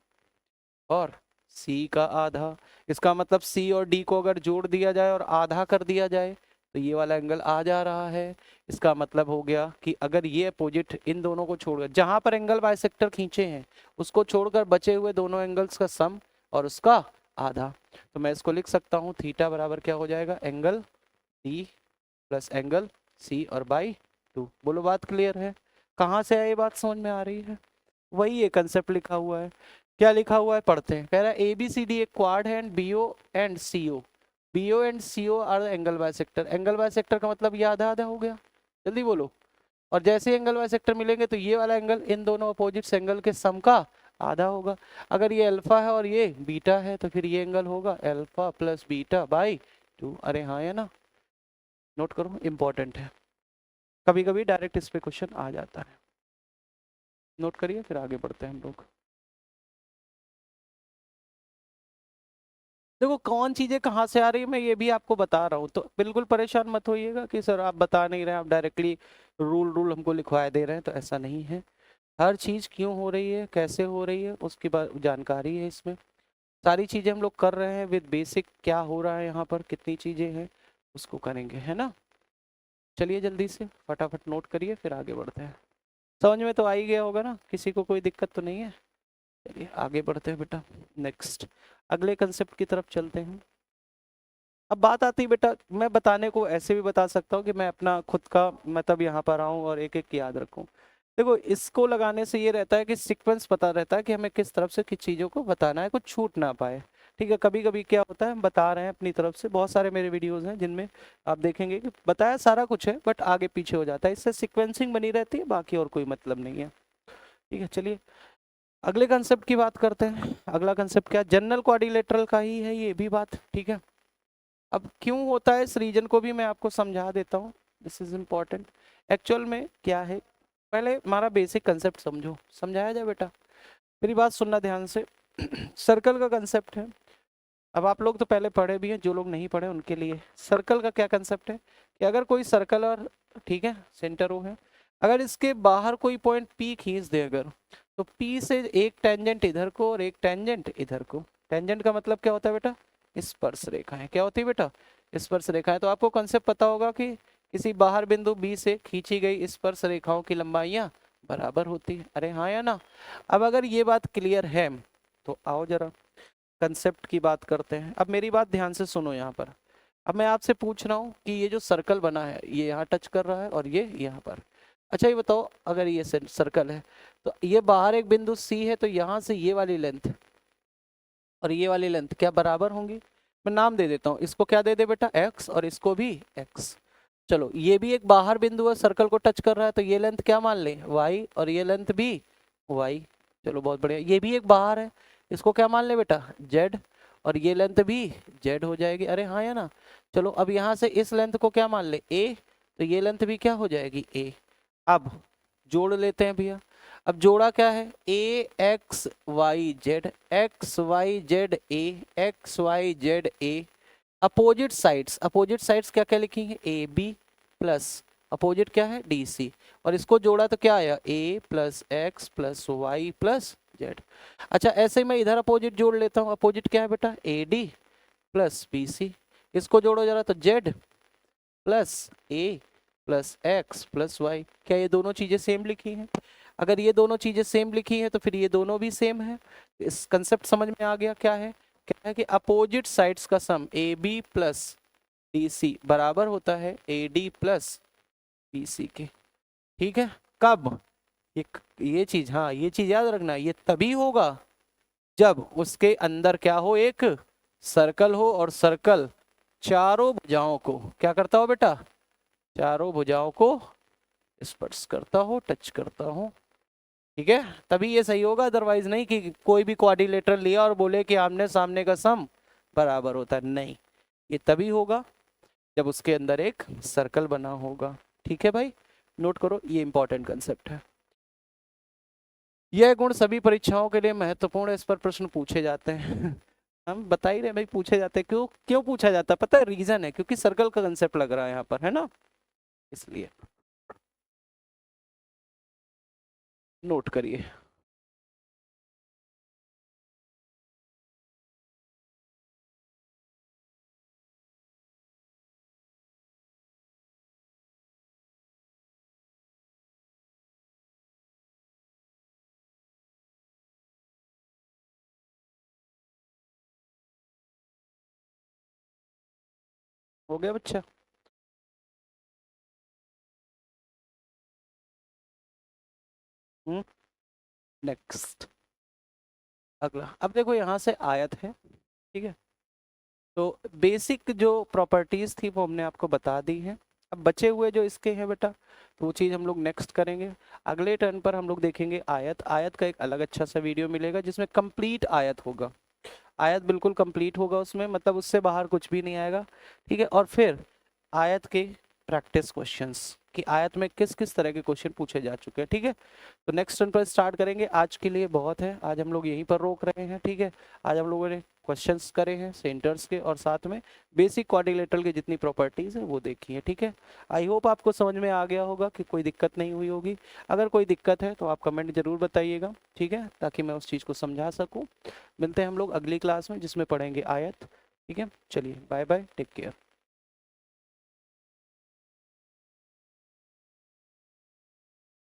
और c का आधा। इसका मतलब c और d को अगर जोड़ दिया जाए और आधा कर दिया जाए तो ये वाला एंगल आ जा रहा है। इसका मतलब हो गया कि अगर ये अपोजिट इन दोनों को छोड़कर, जहां पर एंगल बाइसेक्टर खींचे हैं उसको छोड़कर बचे हुए दोनों एंगल्स का सम और उसका आधा, तो मैं इसको लिख सकता हूँ थीटा बराबर क्या हो जाएगा, angle d plus angle c और बाई 2। बोलो बात क्लियर है, कहाँ से है ये बात समझ में आ रही है। वही ये कंसेप्ट लिखा हुआ है। क्या लिखा हुआ है पढ़ते हैं, कह रहा है ABCD एक क्वाड है and BO and CO R angle bisector. Angle bisector का मतलब ये आधा आधा हो गया, जल्दी बोलो। और जैसे एंगल बाइसेक्टर मिलेंगे तो ये वाला एंगल इन दोनों अपोजिट एंगल के सम का आधा होगा। अगर ये अल्फा है और ये बीटा है तो फिर ये एंगल होगा अल्फा प्लस बीटा बाई 2। अरे हाँ या ना, नोट करो, इंपॉर्टेंट है, कभी कभी डायरेक्ट इस पे क्वेश्चन आ जाता है। नोट करिए फिर आगे बढ़ते हैं हम लोग। देखो कौन चीजें कहाँ से आ रही है मैं ये भी आपको बता रहा हूँ, तो बिल्कुल परेशान मत होइएगा कि सर आप बता नहीं रहे, आप डायरेक्टली रूल हमको लिखवाए दे रहे हैं, तो ऐसा नहीं है। हर चीज क्यों हो रही है, कैसे हो रही है, उसकी जानकारी है इसमें। सारी चीजें हम लोग कर रहे हैं विद बेसिक, क्या हो रहा है यहाँ पर, कितनी चीजें हैं उसको करेंगे, है ना। चलिए जल्दी से फटाफट नोट करिए फिर आगे बढ़ते हैं। समझ में तो आ ही गया होगा ना, किसी को कोई दिक्कत तो नहीं है। चलिए आगे बढ़ते हैं बेटा, नेक्स्ट अगले कंसेप्ट की तरफ चलते हैं। अब बात आती है बेटा, मैं बताने को ऐसे भी बता सकता हूँ कि मैं अपना खुद का मतलब यहाँ पर आऊँ और एक एक याद रखूँ। देखो इसको लगाने से ये रहता है कि सीक्वेंस पता रहता है कि हमें किस तरफ से किस चीज़ों को बताना है, कुछ छूट ना पाए। ठीक है, कभी कभी क्या होता है हम बता रहे हैं अपनी तरफ से, बहुत सारे मेरे वीडियोस हैं जिनमें आप देखेंगे कि बताया सारा कुछ है बट आगे पीछे हो जाता है, इससे सीक्वेंसिंग बनी रहती है, बाकी और कोई मतलब नहीं है। ठीक है, चलिए अगले कंसेप्ट की बात करते हैं। अगला कंसेप्ट क्या, जनरल क्वाड्रिलेटरल का ही है ये भी बात। ठीक है, अब क्यों होता है इस रीजन को भी मैं आपको समझा देता हूँ, दिस इज इम्पॉर्टेंट। एक्चुअल में क्या है, पहले हमारा बेसिक कंसेप्ट समझो, समझाया जाए बेटा, मेरी बात सुनना ध्यान से। सर्कल का कंसेप्ट है, अब आप लोग तो पहले पढ़े भी हैं, जो लोग नहीं पढ़े उनके लिए सर्कल का क्या कंसेप्ट है कि अगर कोई सर्कल और, ठीक है, सेंटर ओ है, अगर इसके बाहर कोई पॉइंट P खींच दे अगर, तो P से एक टेंजेंट इधर को और एक टेंजेंट इधर को। टेंजेंट का मतलब क्या होता है बेटा, स्पर्श रेखाएं। क्या होती है बेटा, स्पर्श रेखाएं। तो आपको कंसेप्ट पता होगा कि किसी बाहर बिंदु B से खींची गई स्पर्श रेखाओं की लंबाइयां बराबर होती है। अरे हाँ या ना। अब अगर ये बात क्लियर है तो आओ जरा कंसेप्ट की बात करते हैं। अब मेरी बात ध्यान से सुनो यहाँ पर। अब मैं आपसे पूछ रहा हूँ कि ये जो सर्कल बना है ये यहाँ टच कर रहा है और ये यहाँ पर। अच्छा ये बताओ, अगर ये सर्कल है तो ये बाहर एक बिंदु C है, तो यहाँ से ये वाली लेंथ और ये वाली लेंथ क्या बराबर होंगी। मैं नाम दे देता हूँ, इसको क्या दे दे बेटा, x, और इसको भी x। चलो ये भी एक बाहर बिंदु है, सर्कल को टच कर रहा है, तो ये लेंथ क्या मान लें, y, और ये लेंथ भी y। चलो बहुत बढ़िया, ये भी एक बाहर है, इसको क्या मान ले बेटा, z, और ये लेंथ भी z हो जाएगी। अरे हाँ या ना। चलो अब यहाँ से इस लेंथ को क्या मान ले, a, तो ये लेंथ भी क्या हो जाएगी, a। अब जोड़ लेते हैं भैया। अब जोड़ा क्या है, a x y z, x y z a, x y z a। Opposite sides क्या क्या लिखेंगे, ए बी प्लस अपोजिट क्या है, डी सी, और इसको जोड़ा तो क्या आया, a plus X plus Y plus Z. अच्छा ऐसे ही मैं इधर अपोजिट जोड़ लेता हूँ, अपोजिट क्या है बेटा, A D plus B C. इसको जोड़ो जरा तो z plus a plus X plus Y. क्या ये दोनों चीजें सेम लिखी हैं? अगर ये दोनों चीजें सेम लिखी हैं तो फिर ये दोनों भी सेम है। इस कंसेप्ट समझ में आ गया? क्या है कि अपोजिट साइड्स का sum A B plus D C बराबर होता है A D plus B C के। ठीक है, कब? ये चीज, हाँ ये चीज याद रखना, ये तभी होगा जब उसके अंदर क्या हो, एक सर्कल हो, और सर्कल चारों भुजाओं को क्या करता हो बेटा? चारों भुजाओं को स्पर्श करता हो, टच करता हो। ठीक है, तभी ये सही होगा, अदरवाइज नहीं कि कोई भी क्वाड्रिलेटरल लिया और बोले कि आमने सामने का सम बराबर होता है, नहीं। ये तभी होगा जब उसके अंदर एक सर्कल बना होगा। ठीक है भाई, नोट करो, ये इंपॉर्टेंट कंसेप्ट है। यह गुण सभी परीक्षाओं के लिए महत्वपूर्ण है, इस पर प्रश्न पूछे जाते हैं। हम बता ही रहे भाई, पूछे जाते हैं। क्यों क्यों पूछा जाता है पता है? रीजन है, क्योंकि सर्कल का कंसेप्ट लग रहा है यहाँ पर, है ना, इसलिए नोट करिए। हो गया बच्चा? नेक्स्ट, अगला। अब देखो यहाँ से आयत है, ठीक है, तो बेसिक जो प्रॉपर्टीज थी वो हमने आपको बता दी है। अब बचे हुए जो इसके हैं बेटा, तो वो चीज़ हम लोग नेक्स्ट करेंगे। अगले टर्न पर हम लोग देखेंगे आयत। आयत का एक अलग अच्छा सा वीडियो मिलेगा जिसमें कंप्लीट आयत होगा, आयत बिल्कुल कंप्लीट होगा उसमें, मतलब उससे बाहर कुछ भी नहीं आएगा। ठीक है, और फिर आयत के प्रैक्टिस क्वेश्चंस कि आयत में किस किस तरह के क्वेश्चन पूछे जा चुके हैं। ठीक है, तो नेक्स्ट टर्न पर स्टार्ट करेंगे। आज के लिए बहुत है, आज हम लोग यहीं पर रोक रहे हैं। ठीक है, आज हम लोगों ने क्वेश्चंस करे हैं सेंटर्स के, और साथ में बेसिक क्वाड्रिलेटरल की जितनी प्रॉपर्टीज है वो देखी है। ठीक है, आई होप आपको समझ में आ गया होगा, कि कोई दिक्कत नहीं हुई होगी। अगर कोई दिक्कत है तो आप कमेंट जरूर बताइएगा, ठीक है, ताकि मैं उस चीज़ को समझा सकूँ। मिलते हैं हम लोग अगली क्लास में जिसमें पढ़ेंगे आयत। ठीक है, चलिए बाय बाय, टेक केयर।